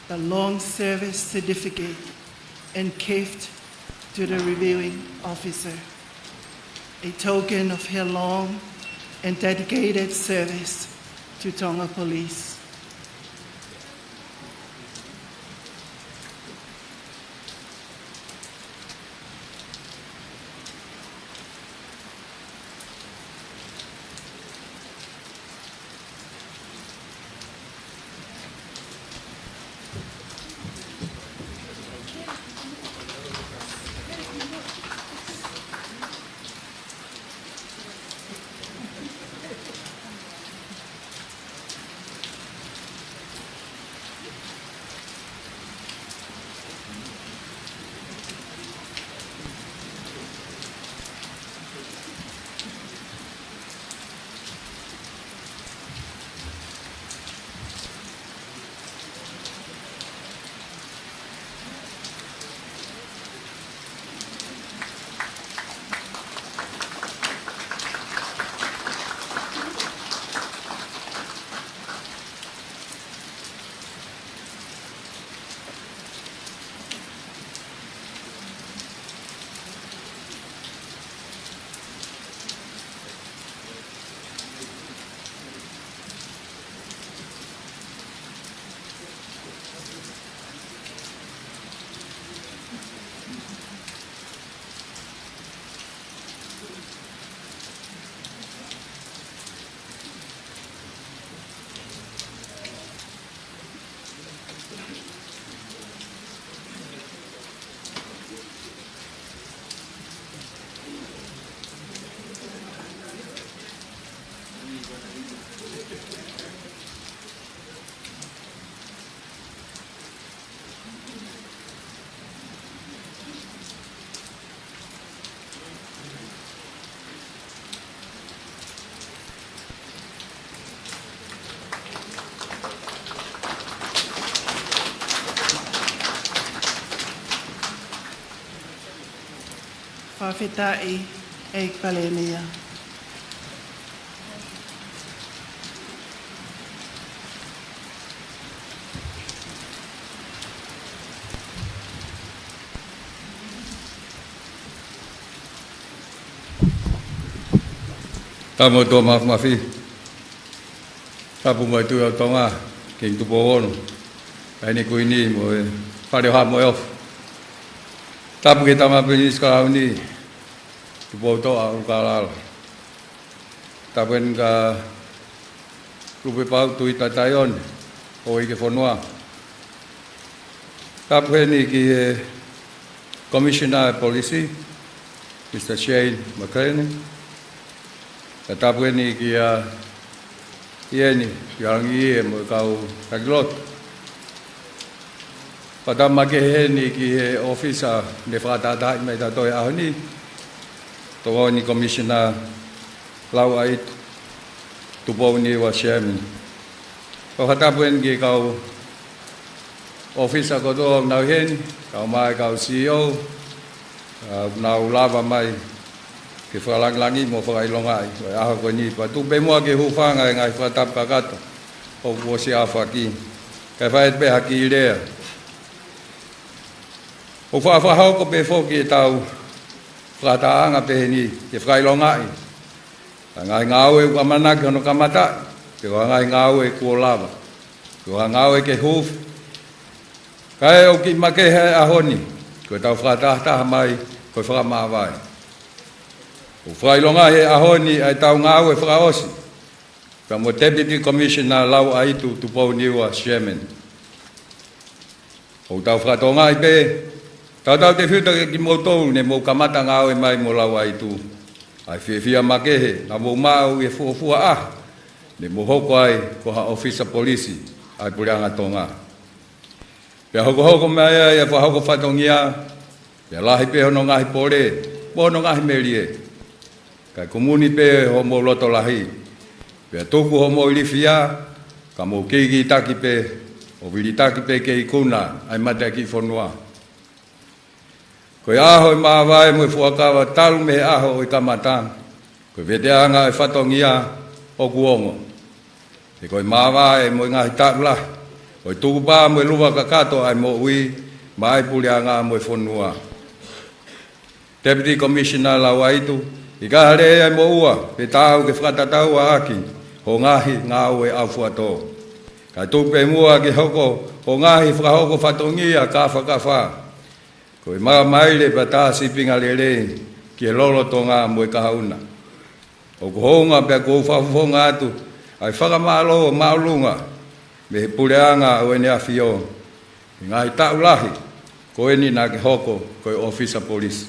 Speaker 2: the long service certificate and gift to the reviewing officer, a token of her long and dedicated service to Tonga Police. Whawhetai e Palemia.
Speaker 6: Tamo to mafi. Tapu mai tu Tonga king tu bon. Ai ko ini mo pare ha mo of. Tapu kita mapi sekarang ni tu bo to au kalal. Tapen ka rupe pau tu itatayon o ke fonwa. Tapu ni ki Commissioner Policy Mr. Shane McCartney. Tapu ni kia ieni yang ie mo kau taglot. Pada mage ni ki officer de fata da mai da toi ahni. To ni Commissioner Lau'aitu Tupounia-Sherman. Ko tapu ni kau officer ko do nau hen kau mai kau CEO nau lava mai ke ke whalangi mo whakailonga ai, wai aho koe ni, pa tupe mua ke hufanga ngai whatapa kato, o kuosi awhaki, kai whaet pe haki I rea. O whawhahau ko pe whoki e tau, whataanga pe ni, ke whakailonga ai, ngai ngāu e uamanaki hono kamata, ke ngai ngāu e kuolava, ke ngāu e ke huf, kai o ki make he ahoni, koe tau whakataha mai, koe whakamawai. O whailonga he ahoni ai tau ngāu e whakaosi, ka mo Deputy Commissioner Lau'aitu Tupounia-Sherman. O tau whakatonga I pe, tau te whiuta ki moutou ne mou kamata ngāu e mai mo Lau'aitu. Ai whiawhia makehe, na mou mau e fuafua ne mo hoko ai ko ha officer polisi ai Purianga Tonga. Pea hoko mai ai e whahoko whatongia, pea lahi pe hono ngahi pore, pono ngahi merie. Kai komuni pe ho mo loto lahi, pea tuku ho mo ilifia, ka mo keiki taki pe, o vili taki pe kei kuna, ai mate ki whanua. Koe aho I maawai mo I fuakawa talu me aho I kamata, koe veteanga e whatongia o kuongo. E koe maawai mo I ngahi takula, koe tukupa mo I luwa kakato ai mo ui, mai Purianga mo I whanua. Deputy Commissioner Lau'aitu, I kahare ai mo ua, pe tau ke whakatatau a aki, ho ngahi ngāu e au fuato. Kai tupe mua ke hoko, ho ngahi whakahoko whatongia ka whakawha. Koe maile pa tā sipinga lele, ki e lolo tonga mo I kahauna. O kuhonga pia kou whafufonga atu, ai whakamalo maulunga, me he Purianga o ene awhio. I ngahi taulahi, ko eni nā ke hoko, koe officer police.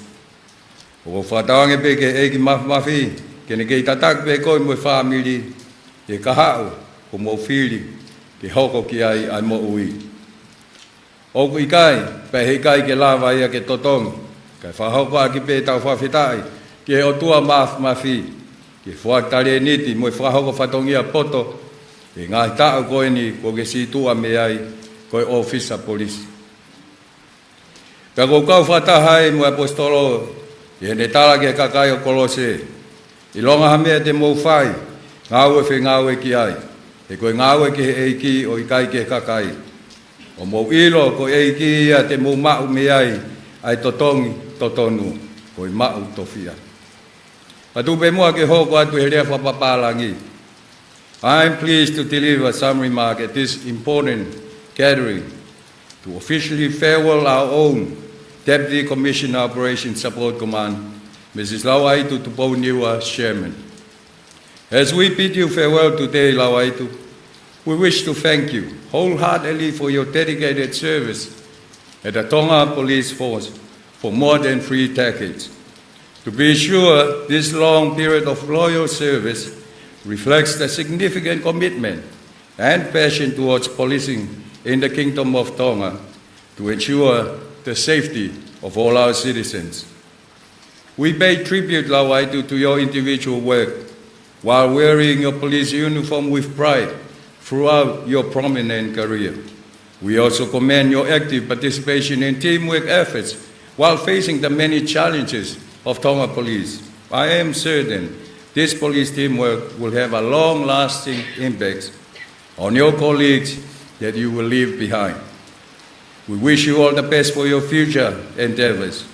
Speaker 6: O whatawange pe ke eiki mafi, kene kei tatak pe koe mo I whamili, ke kahau, ko mo whili, ke hoko ki ai mo ui. O ku ikai, pe hei kai ke lawa ia ke totongi, kai whahopa ki pe tau whawhitai, ke o tua mafi, ke whaktare niti mo I whahoko whatongia poto, ke ngai tau koe ni ko ke si tua me ai, koe officer police. Pea ko kau whatahai mo apostolo, I hene tala ke kakai o kolose, I longa hamea te mou whai, ngāu e whi ngāu e ki ai, e koe ngāu e ki he eiki o I kai ke kakai. O mou ilo ko eiki ia te mou mau me ai totongi totonu, ko I mau tofia. Patupe mua ke hoko atu he rea whapapalangi. I am pleased to deliver some remark at this important gathering to officially farewell our own Deputy Commissioner Operations Support Command, Mrs. Lau'aitu Tupounia-Sherman. As we bid you farewell today, Lau'aitu, we wish to thank you wholeheartedly for your dedicated service at the Tonga Police Force for more than 3 decades. To be sure, this long period of loyal service reflects the significant commitment and passion towards policing in the Kingdom of Tonga to ensure the safety of all our citizens. We pay tribute, Lau'aitu, to your individual work while wearing your police uniform with pride throughout your prominent career. We also commend your active participation in teamwork efforts while facing the many challenges of Tonga Police. I am certain this police teamwork will have a long-lasting impact on your colleagues that you will leave behind. We wish you all the best for your future endeavors.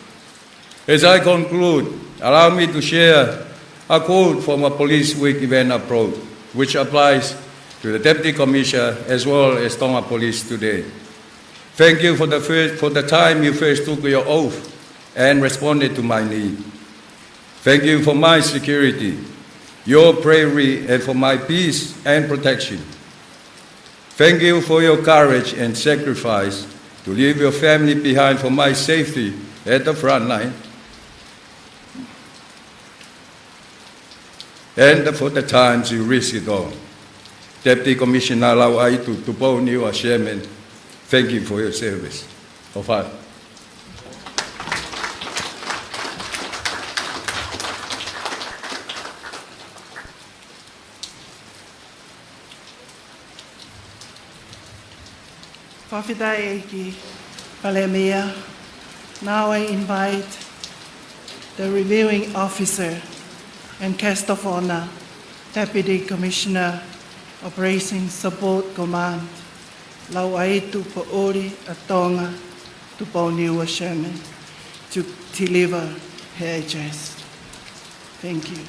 Speaker 6: As I conclude, allow me to share a quote from a Police Week event abroad, which applies to the Deputy Commissioner as well as Tonga Police today. Thank you for the time you first took your oath and responded to my need. Thank you for my security, your bravery, and for my peace and protection. Thank you for your courage and sacrifice to leave your family behind for my safety at the front line, and for the times you risk it all. Deputy Commissioner Lau'aitu Tupounia-Sherman, thank you for your service. Ofa.
Speaker 2: Whawhitai ki Palemia. Now I invite the reviewing officer and Castafona, Deputy Commissioner, Operations Support Command, Lau'aitu Pauli at Tonga, Tupounia-Sherman, to deliver her address. Thank you.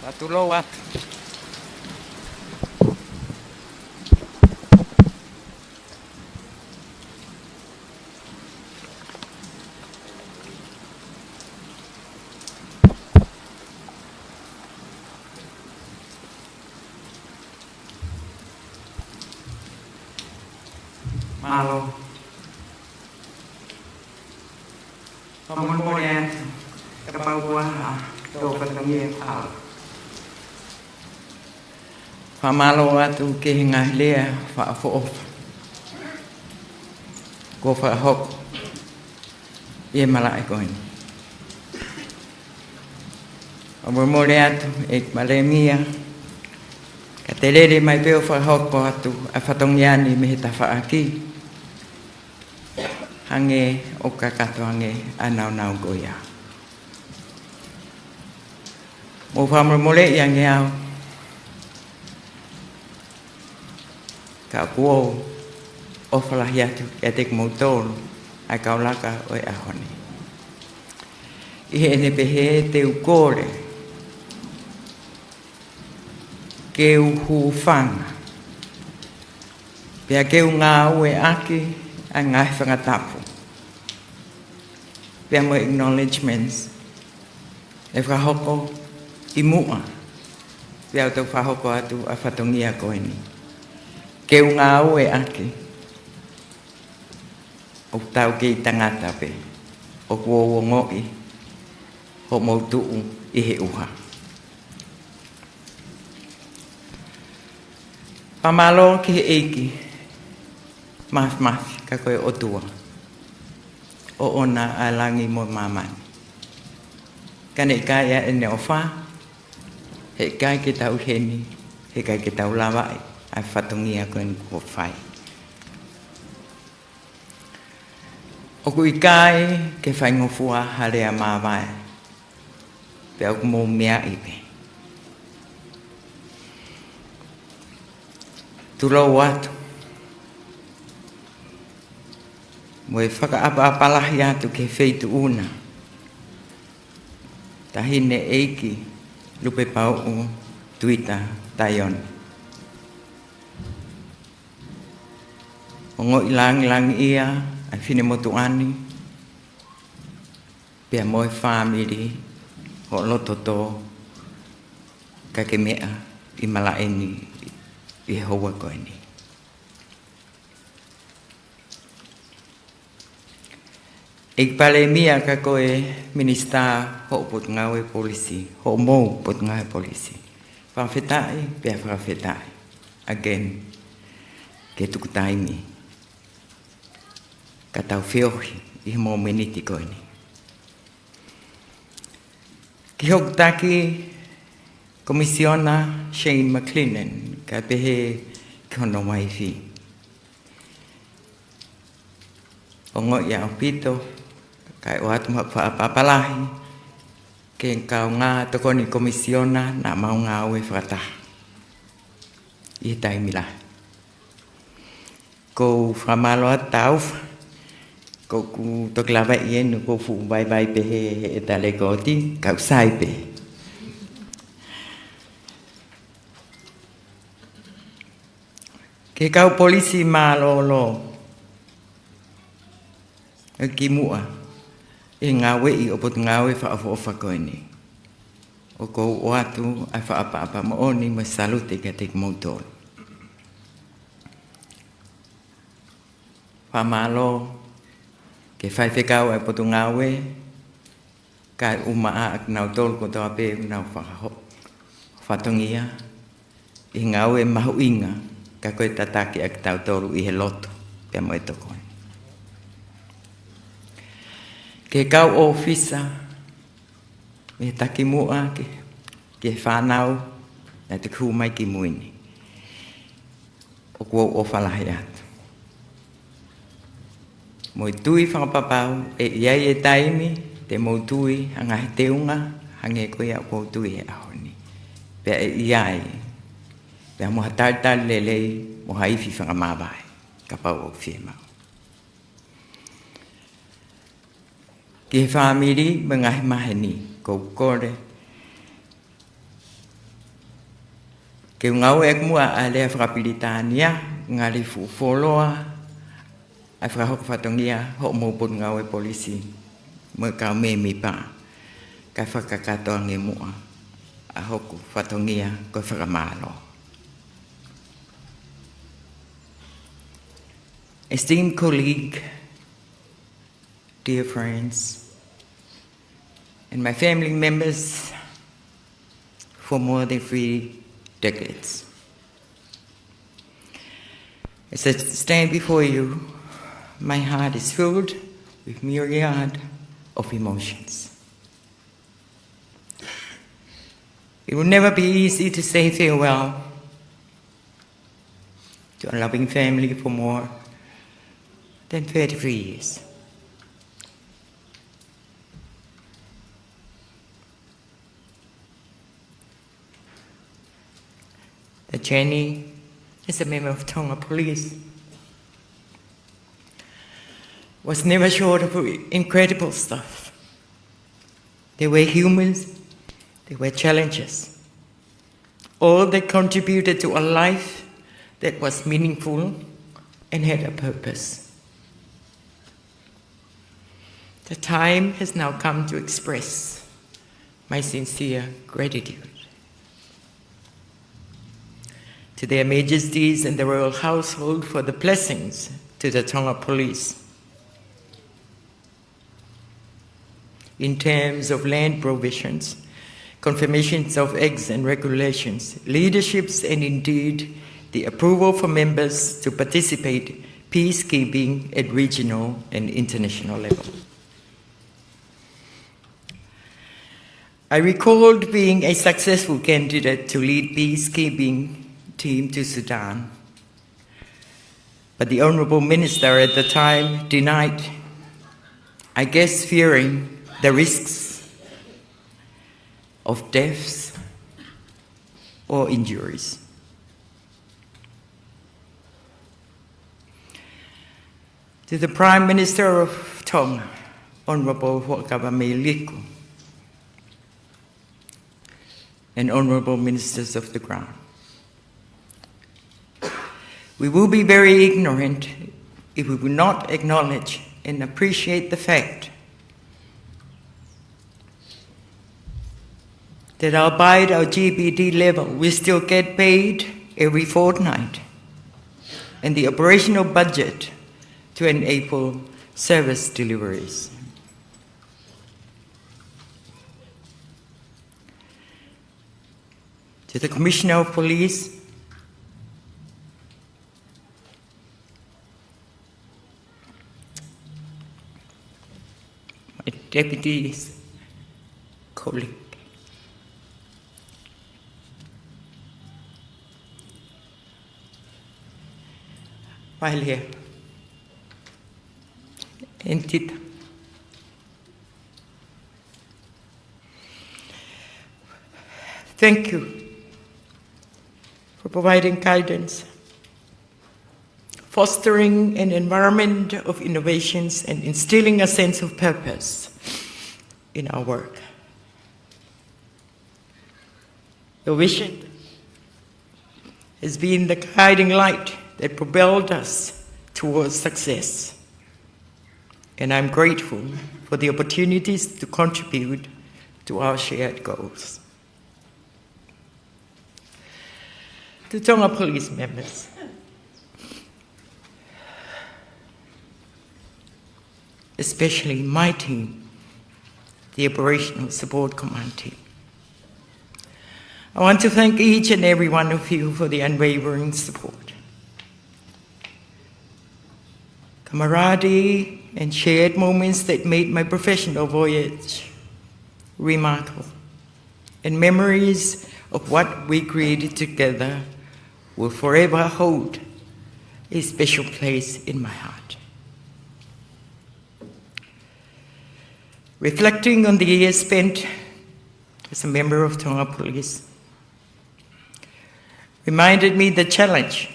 Speaker 7: Latu Lau'aitu. Malo. Moimoi Paula, Paula. Pamalo atu ke hinga lea fa fo ko fa hok e malai ko ni mo le atu e malemia ka telele mai pe fa hok ko atu a fatongiani me ta fa aki hange o ka kato hange anau nau go ya mo fa mo le yang ya ka kuo o fala hiatu e te motor a kaulaka o e ahoni i he ne pehe te ukore ke uhu fanga pia ke unga ue aki a ngai whangatapu pia mo acknowledgments e whahoko i mua pia o tau whahoko atu a whatongia koeni ke unga ue aki o tau ke Tongatapu o kuo ngoi ho mautuu i he uha pamalo ki he eiki maf ka koe o tua o ona a langi mo mamani kane kaya ene o wha he kai ke tau heni he kai ke tau lawai a whatongia koe ni kua whai. O kui kai ke whaingofua harea mawai. Pe au mō mea ipe. Turau atu. Mo e whakaapa-apalahi atu ke wheitu una. Tahine eiki lupe pau tuita taioni. O ngoi lang ia, a whine motu ani, pia moi whamiri, ho lototo, ka ke mea, i malaeni, i hoa koeni. Ik pale mia ka koe minista ho put ngawe polisi, ho mo put ngawe polisi. Whawhetai, pia whawhetai. Again, ke tukutai mi. Ka tau whiohi i mō meniti koeni. Ki hok taki komisiona Shane McLennan ka pehe ki hono mai whi. O ngoi ia o pito, kai o atu whaapapalahi, ke kau ngā toko ni komisiona na mau ngā ue whakataha. I tai milahi. Ko whamalo atau, ko ku tok lava ien ko fu vai pehe e tale koti kau sai pe ke kau polisi malolo e ki mua e ngawe i opot ngawe fa koini o ko o atu a fa apa mo oni me salute ke tek motor fa malo ke fai whekau e potu ngāwe, kai uma a nau tolu ko toa pē nau whatongia I ngau e mahuinga ka koe tataki a tau toru I he loto pia mo e tokoi. Ke kau ofisa me taki mua ke whanau na te ku mai ki muini. O kua o whalahi atu. Mo I tui whakapapau e iai e taimi te mo tui hanga he teunga hange koe a kua tui e ahoni. Pea e iai pea mo hatartar lelei mo haifi whakamawai ka pau o whie mau. Ki he whamiri me ngahi maheni kou kore. Ke ngau e mua a lea whakapilitania ngari fufoloa a whakahoko whatongia ho mōpun ngau e polisi mo kau me mi pa ka whakakatoa nge mua a hoku whatongia ko whakamalo. Esteemed colleague, dear friends, and my family members for more than 3 decades. As I stand before you, my heart is filled with myriad of emotions. It will never be easy to say farewell to a loving family for more than 33 years. The journey as a member of Tonga Police was never short of incredible stuff. There were humans, there were challenges, all that contributed to a life that was meaningful and had a purpose. The time has now come to express my sincere gratitude to their majesties and the royal household for the blessings to the Tonga Police in terms of land provisions, confirmations of acts and regulations, leaderships, and indeed the approval for members to participate peacekeeping at regional and international level. I recalled being a successful candidate to lead peacekeeping team to Sudan, but the Honourable Minister at the time denied, I guess fearing the risks of deaths or injuries. To the Prime Minister of Tonga, Honourable Moimoi, and Honourable Ministers of the Crown, we will be very ignorant if we will not acknowledge and appreciate the fact that albeit our GBD level, we still get paid every fortnight, and the operational budget to enable service deliveries. To the Commissioner of Police, my deputies, colleague, while here, and Tita. Thank you for providing guidance, fostering an environment of innovations, and instilling a sense of purpose in our work. Your vision has been the guiding light that propelled us towards success, and I'm grateful for the opportunities to contribute to our shared goals. To Tonga Police members, especially my team, the Operational Support Command team, I want to thank each and every one of you for the unwavering support, camaraderie, and shared moments that made my professional voyage remarkable, and memories of what we created together will forever hold a special place in my heart. Reflecting on the years spent as a member of Tonga Police reminded me the challenge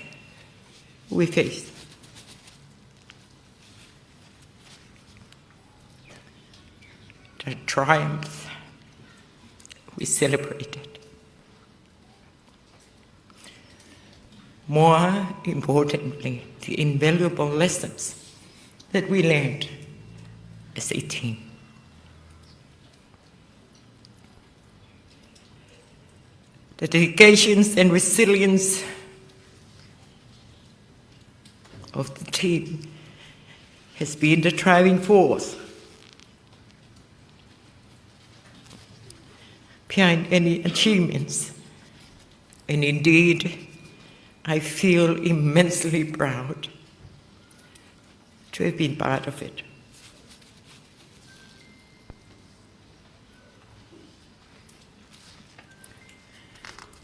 Speaker 7: we faced. The triumph we celebrated. More importantly, the invaluable lessons that we learned as a team. The dedications and resilience of the team has been the driving force behind any achievements, and indeed, I feel immensely proud to have been part of it.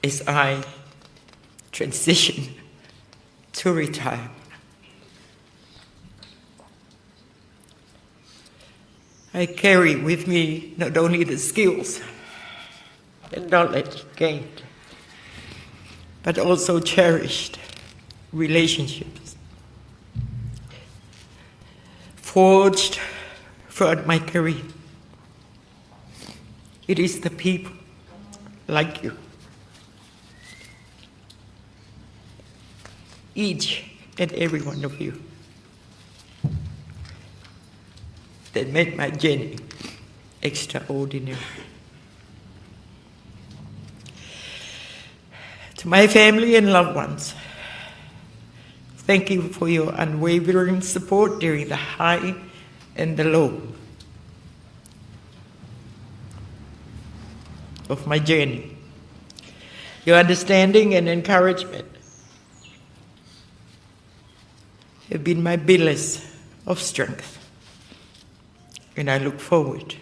Speaker 7: As I transition to retirement, I carry with me not only the skills and knowledge gained, but also cherished relationships forged throughout my career. It is the people like you, each and every one of you, that made my journey extraordinary. To my family and loved ones, thank you for your unwavering support during the high and the low of my journey. Your understanding and encouragement have been my pillars of strength, and I look forward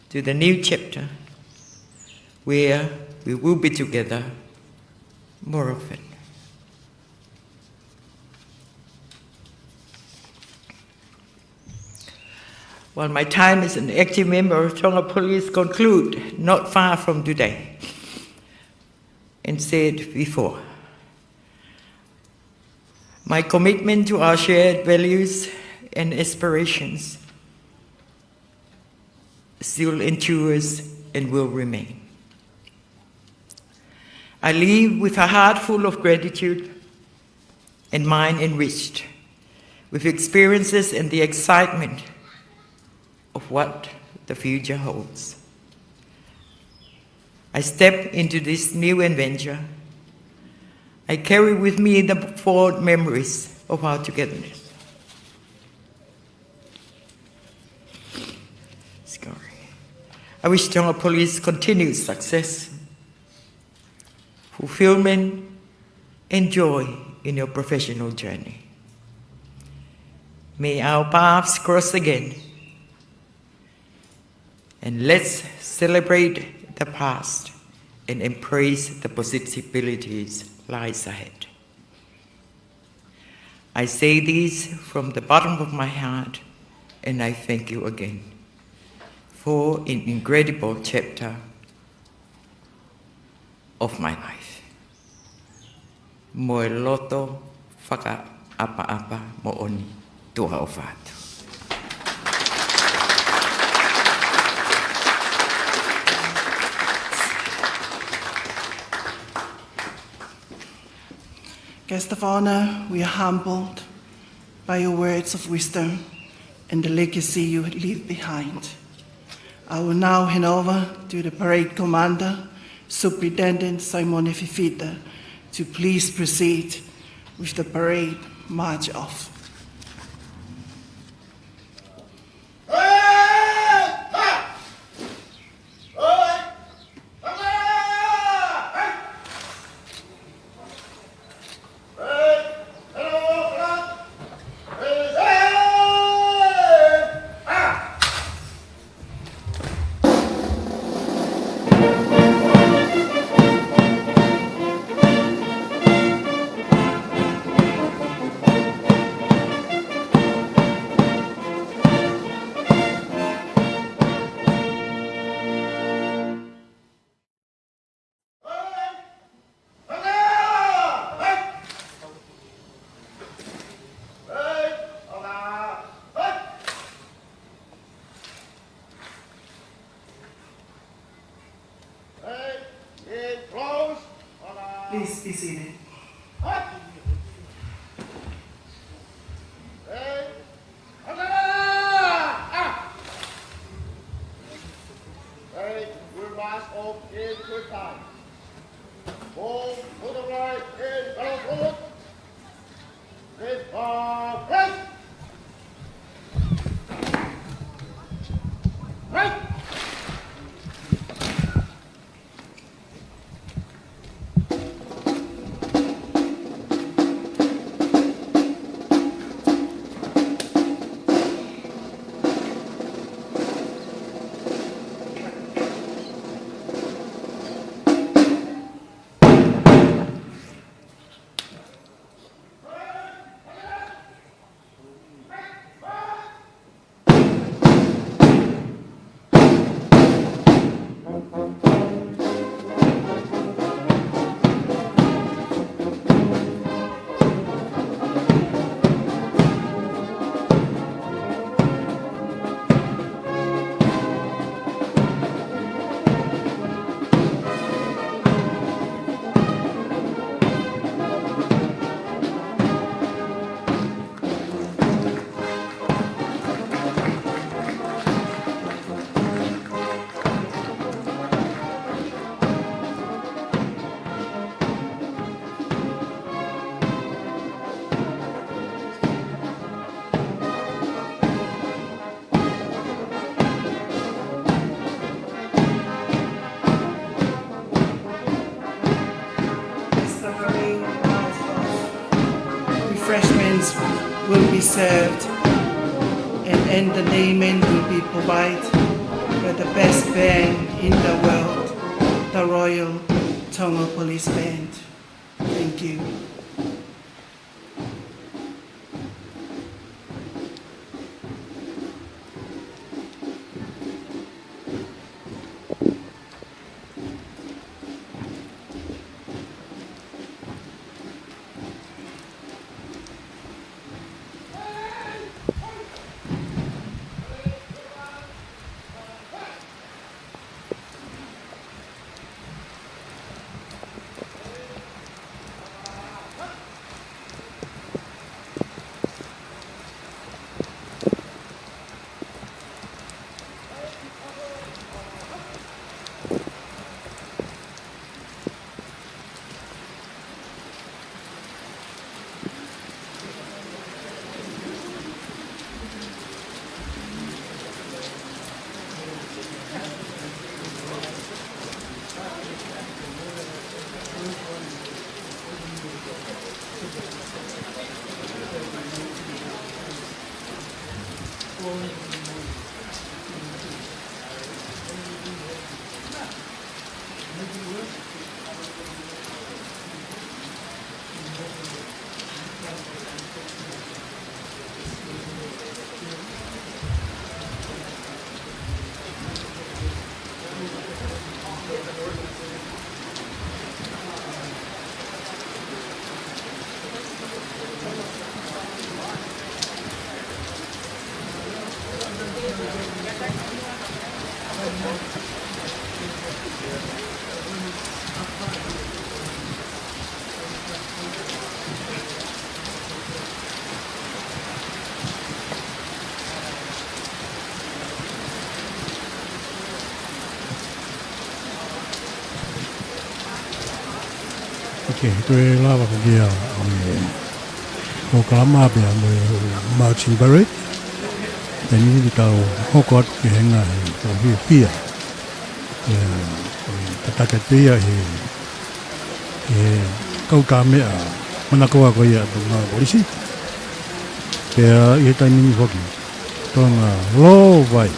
Speaker 7: to the new chapter where we will be together more often. While my time as an active member of Tonga Police conclude not far from today, and said before, my commitment to our shared values and aspirations still endures and will remain. I leave with a heart full of gratitude and mind enriched with experiences and the excitement of what the future holds. I step into this new adventure. I carry with me the fond memories of our togetherness. I wish Tonga Police continued success, fulfillment, and joy in your professional journey. May our paths cross again, and let's celebrate the past and embrace the possibilities lies ahead. I say this from the bottom of my heart, and I thank you again for an incredible chapter of my life. Moe loto whaka apa mo oni tuha o whātu.
Speaker 2: Guest of honor, we are humbled by your words of wisdom and the legacy you leave behind. I will now hand over to the parade commander, Superintendent Simone Fifita, to please proceed with the parade march off. Please be seated.
Speaker 1: We'll march off in good time. Move to the right in fellow forward. With press. Right.
Speaker 2: Refreshments will be served and entertainment will be provided by the best band in the world, the Royal Tonga Police Band. Thank you.
Speaker 8: Okay, tôi la vào kia có mà bây giờ mà chỉ bảo để như tàu họ có cái hàng ngày tàu bia ta cái tia thì câu cá mẹ mà nó có cái gì đó bổ sung thì cái tay mình có cái tôi là lo vậy.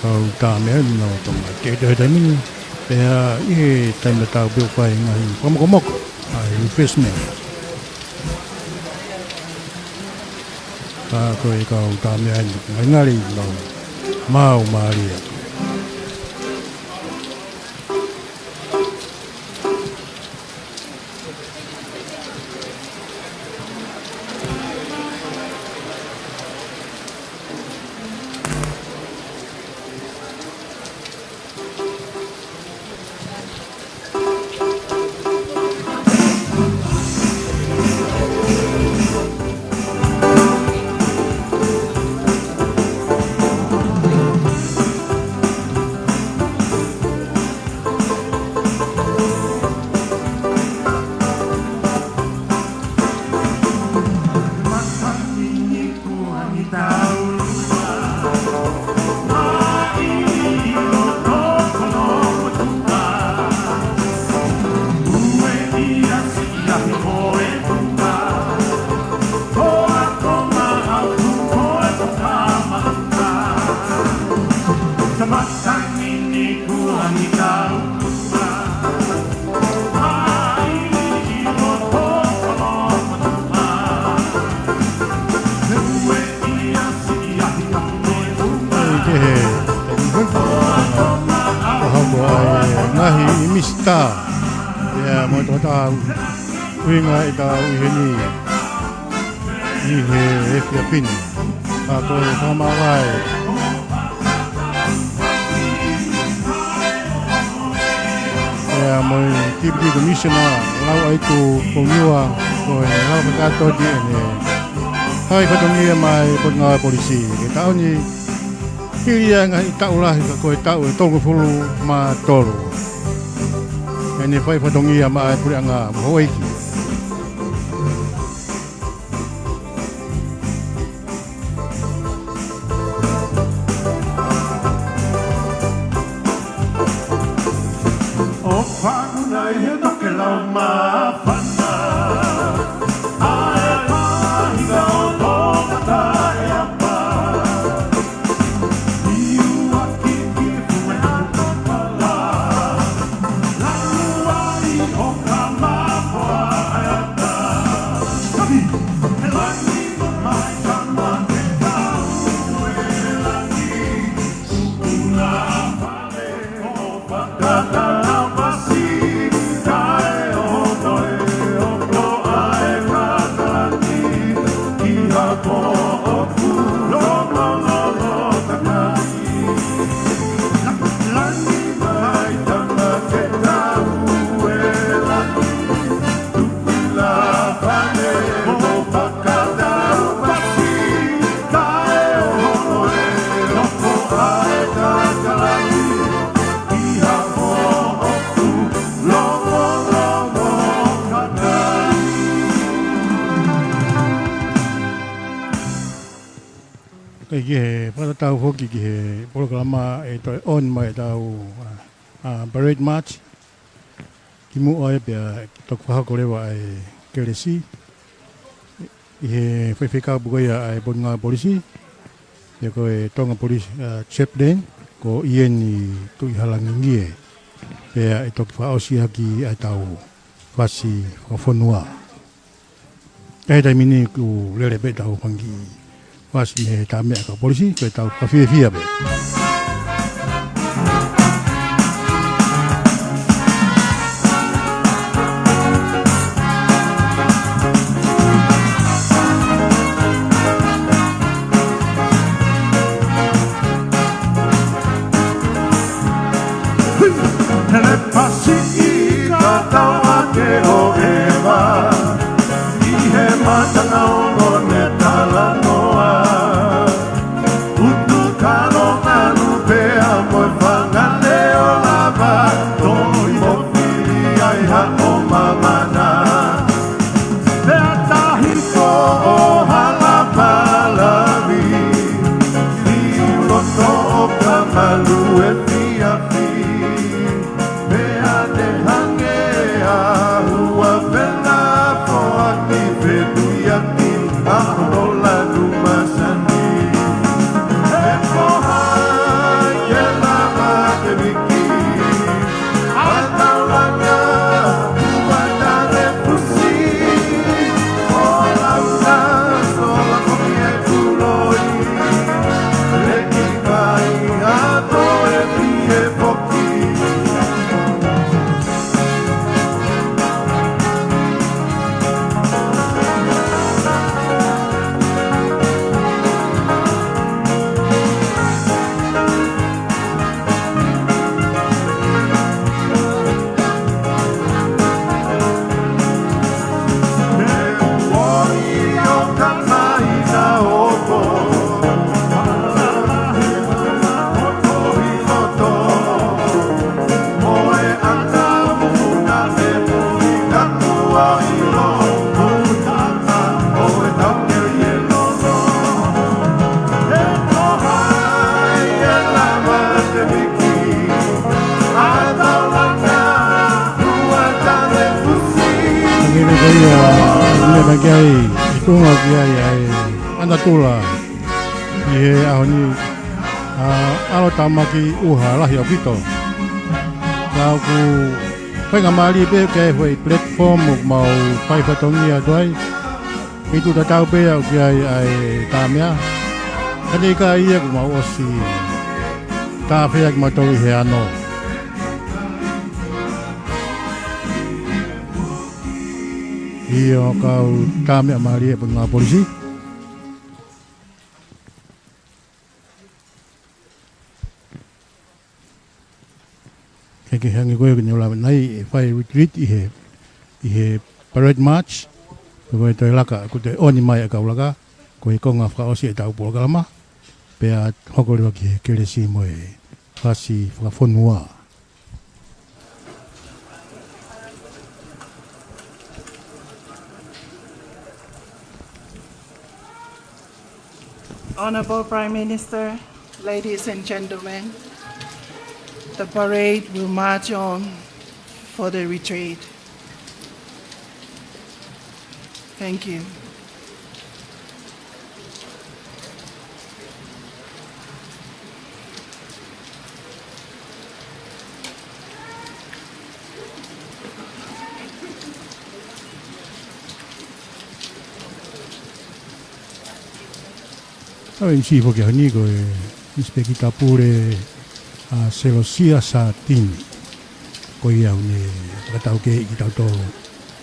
Speaker 8: kau tā mea no tonga te te te mini pea I taina tau pio whai ngahi whamokomoko ai refreshment ka koe kau tā mea ngai ngari no mau maari atu ya mo to ta winga ita uheni I he Philippines pa ko pamarai ya mo deputy commissioner Lau'aitu Konua ko lau makato di ne hai patongi mai pengawa polisi kita ni Kiriya nga itaulah ko itau tolu fulu ma tolu. Ini fai fatongi ama puri anga mohoi.
Speaker 9: O fana he to ke la ma fana. Ai pa o Tongata e apa.
Speaker 8: Ke pada tau hoki ke programa itu on mai tau parade march kimu oi pia tok fa ko lewa ai kelesi he foi fica bugoya ai bonga polisi ya ko tonga polisi chaplain ko ieni tu halangi ngie pia tok fa osi haki ai tau fasi fonua ai dai mini ku lele be tau pangi was me ta me ka polisi ko ta ka fia be
Speaker 9: Utu kalo
Speaker 8: tunga kia ai ana tula i he ahoni alo tamaki uha lahi o pito kau ku whainga maari pe kei hoi platform o mau pai whatongi a tuai i tu tatau pe au kia ai tāmea kani ka ia ku mau osi tā whea ki matau i he ano i o kau tāmea maari e punga polisi ke hangi koe kini ula nai e whai retreat i he parade march koe toi laka ko te oni mai a kaulaka koe konga whaka osi e tau pōkalama pe a hokoriwa ki he keresi mo e whasi whakafonua
Speaker 2: Honorable Prime Minister, ladies and gentlemen, the parade will march on for the retreat. Thank you.
Speaker 8: in si fo ke hani ko inspekita pure a selosia sa tin ko ia ne tratau ke i tau to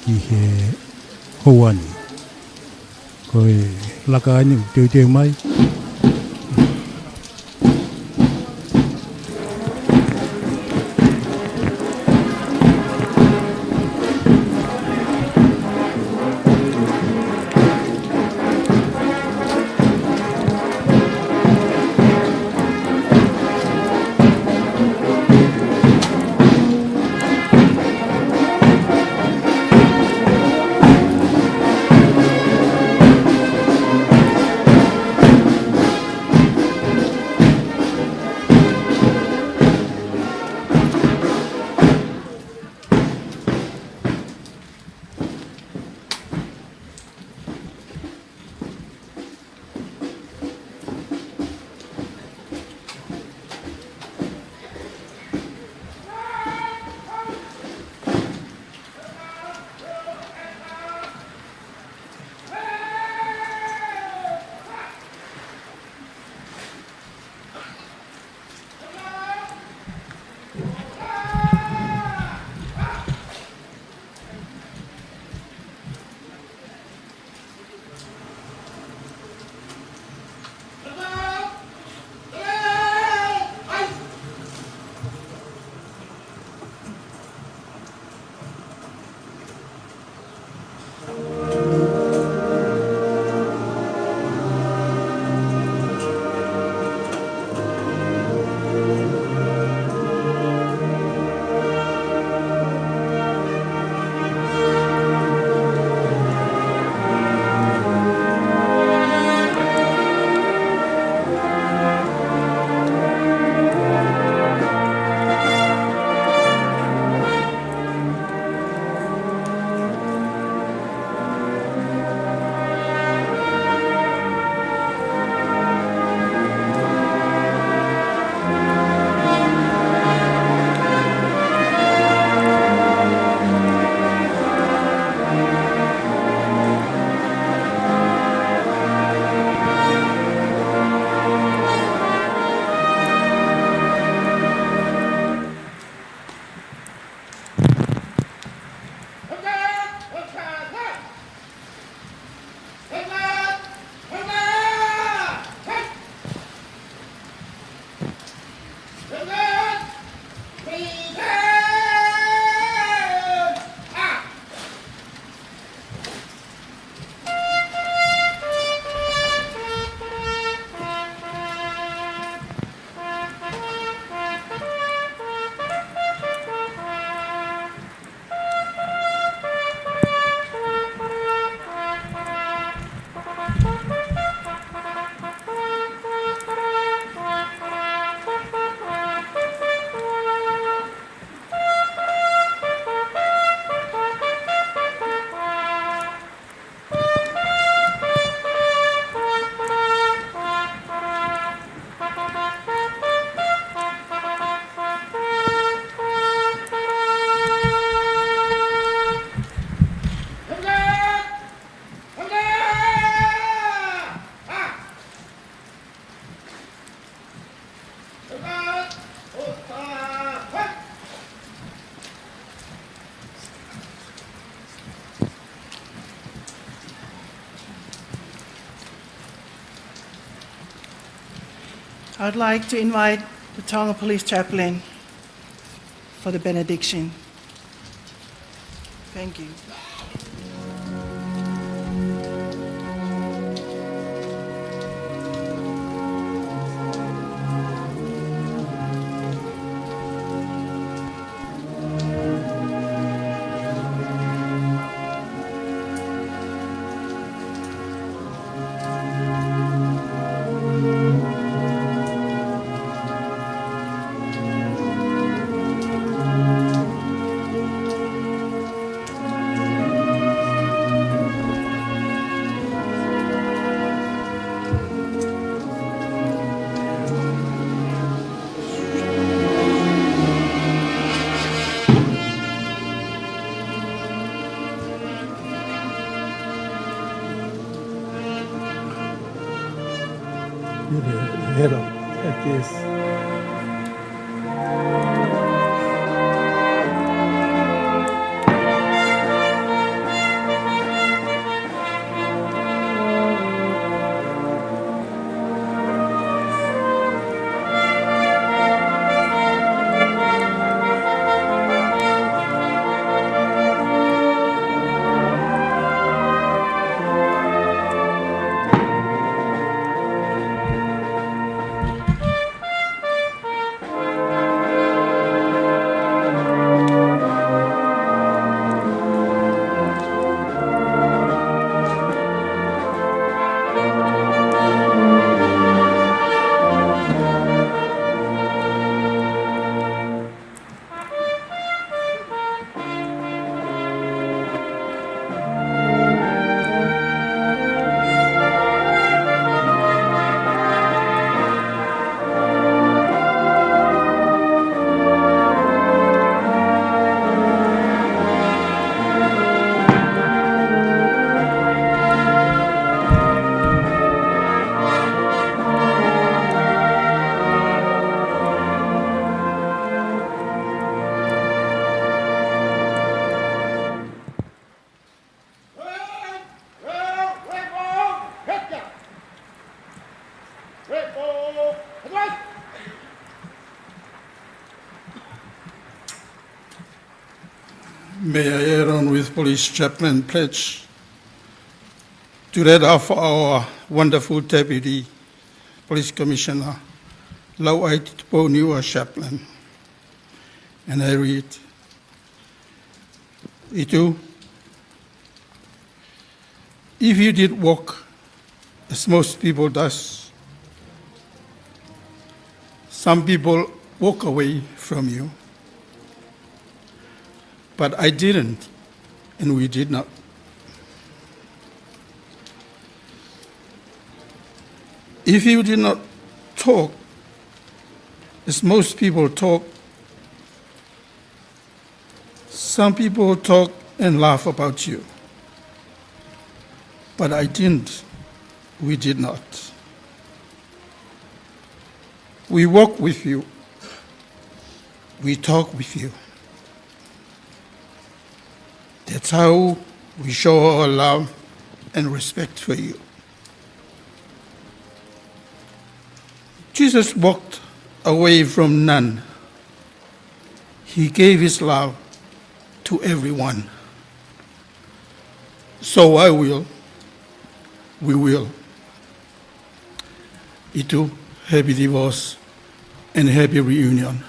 Speaker 8: ki he hoani ko laka ni te mai
Speaker 2: I'd like to invite the Tonga Police Chaplain for the benediction. Thank you.
Speaker 8: Head up, like this.
Speaker 3: May I add on with Police Chaplain pledge to read off our wonderful Deputy Police Commissioner, Lau'aitu Tupounia-Sherman. And I read, Itu, if you did walk as most people does, some people walk away from you. But I didn't, and we did not. If you did not talk as most people talk, some people talk and laugh about you. But I didn't, we did not. We walk with you, we talk with you. That's how we show our love and respect for you. Jesus walked away from none. He gave his love to everyone. So we will. Itu, happy divorce and happy reunion.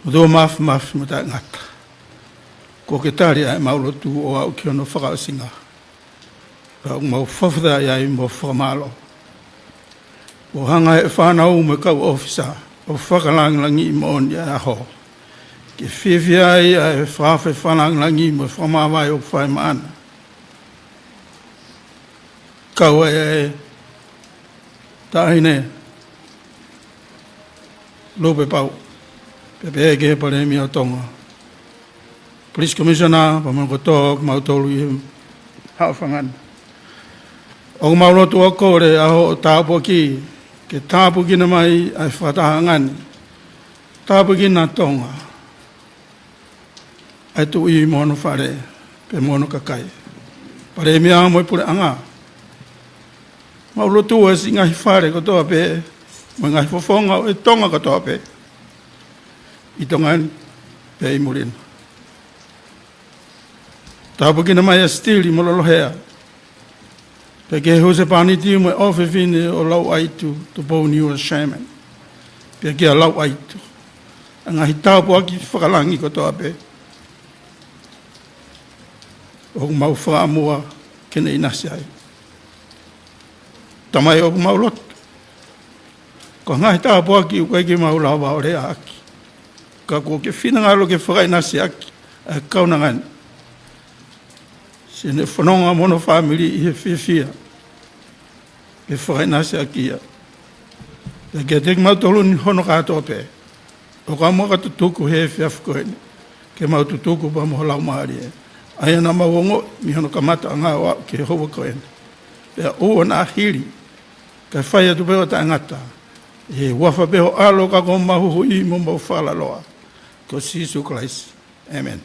Speaker 3: Do maf matangat. Ko ke tari ai maulotu o au ki ono whakaasinga. Ka mau whawhida ai mo whamalo. O hanga e whanau me kau ofisa, o whakalangilangi mo on ia aho. Ke whiwhia ai whawhe whananglangi mo whamawai o whai maana. Kau e taine lope pau, pepe ke pare mi o Tonga. Police Commissioner, Pamakotok, Mautolu i Hawhangan. O maulotu o kore aho o tāpo ki, ke tāpo ki na mai ai whatahangan. Tāpo ki na Tonga. Ai tu i mono whare, pe mono kakai. Pare mea moi pure anga. Maulotu o singa hi whare ko toa pe, Mo ngai fofonga o e tonga katoa pe. I tongan pe i mulina. Tāpu kina mai a stili mo lolohea. Pe ke hose pāniti mo e ofe fine o Lau'aitu Tupounia-Sherman. Pe ke a Lau'aitu. A ngahi tāpu aki whakalangi katoa pe. O mau whaamua kene inasi ai. Tamai o mau lotu. Ko ngahi tāpu aki ukai ke mau lawa o rea aki. Ka kua ke whinangalo ke whakainasi aki. A kaunangani. Sine whanonga mono family i he whiwhia. Ke whakainasi aki ia. Pe ke te mautolu ni hono katoa pe. O ka mua kata tuku he whiawhikoene. Ke mau tuku pa moho lau maari e. Aia na mawongo, mi hono kamata ngā wa ke hoa koene. Pea ua na hiri, kai whai atu peo ta ngata. E wafa peo alo ka ko mahuhu i mo mau whala loa. Ko Sisu Christ. Amen.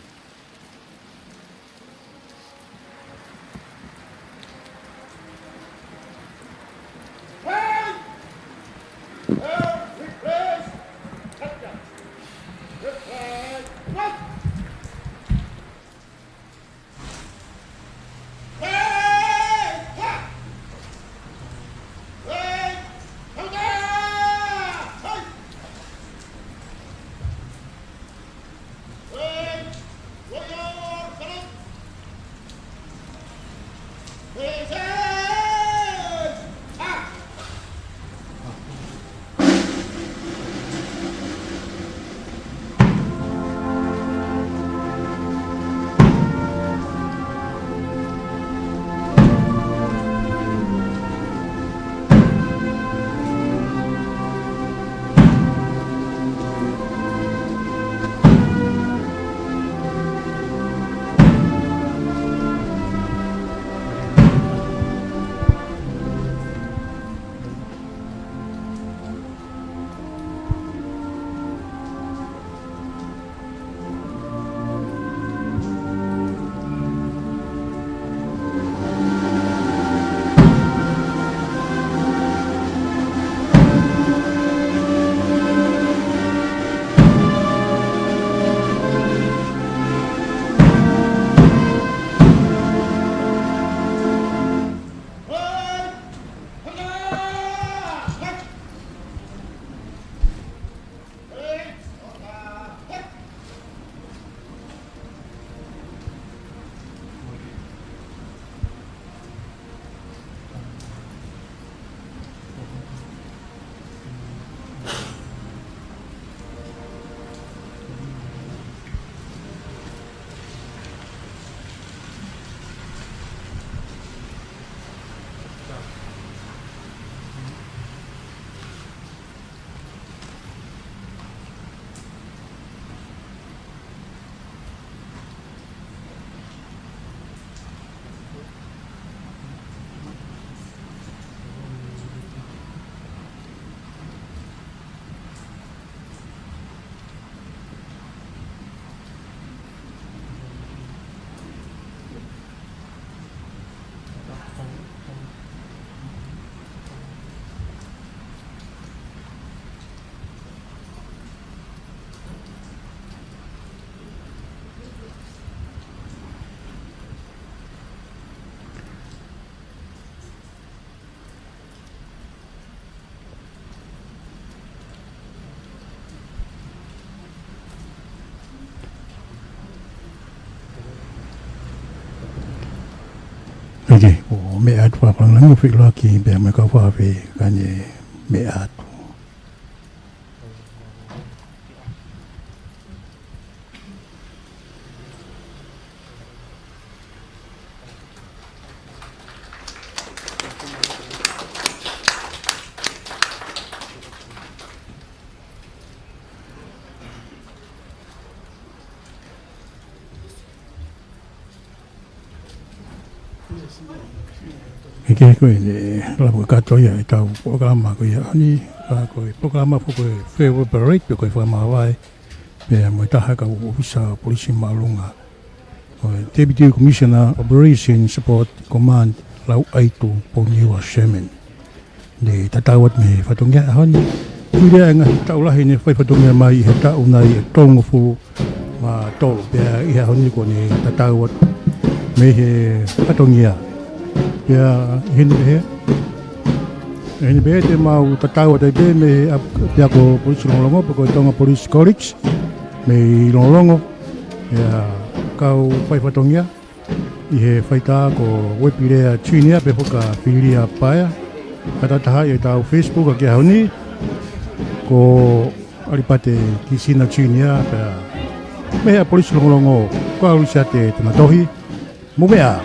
Speaker 8: Okay, o me atu whapalangu whila ki bea me ka whawhi kanye me atu. Ike koe ne lapu katoa ia i tau programa koe ia ani ka koe programa po koe Fair Parade pe koe whamawai pe mo taha ka ofisa polisi maalunga koe Deputy Commissioner Operation Support Command Lau'aitu Tupounia-Sherman Ni tatawat me fatungia hon. Kuria nga taulahi ni fai fatungia mai he taunai tongo fu ma tol pia ia honi ko ni tatawat me he fatungia. Pia ini be te mau tatawat te me pia ko polisi Longolongo ko Tonga Police College me Longolongo ya kau fai fatungia i he whaita ko wepirea tuinia pe hoka whiria paia. Kata taha i tau Facebook a ke hauni ko aripate ki sina tuinia pe mea polisi Longolongo ko aurisia te tamatohi mo mea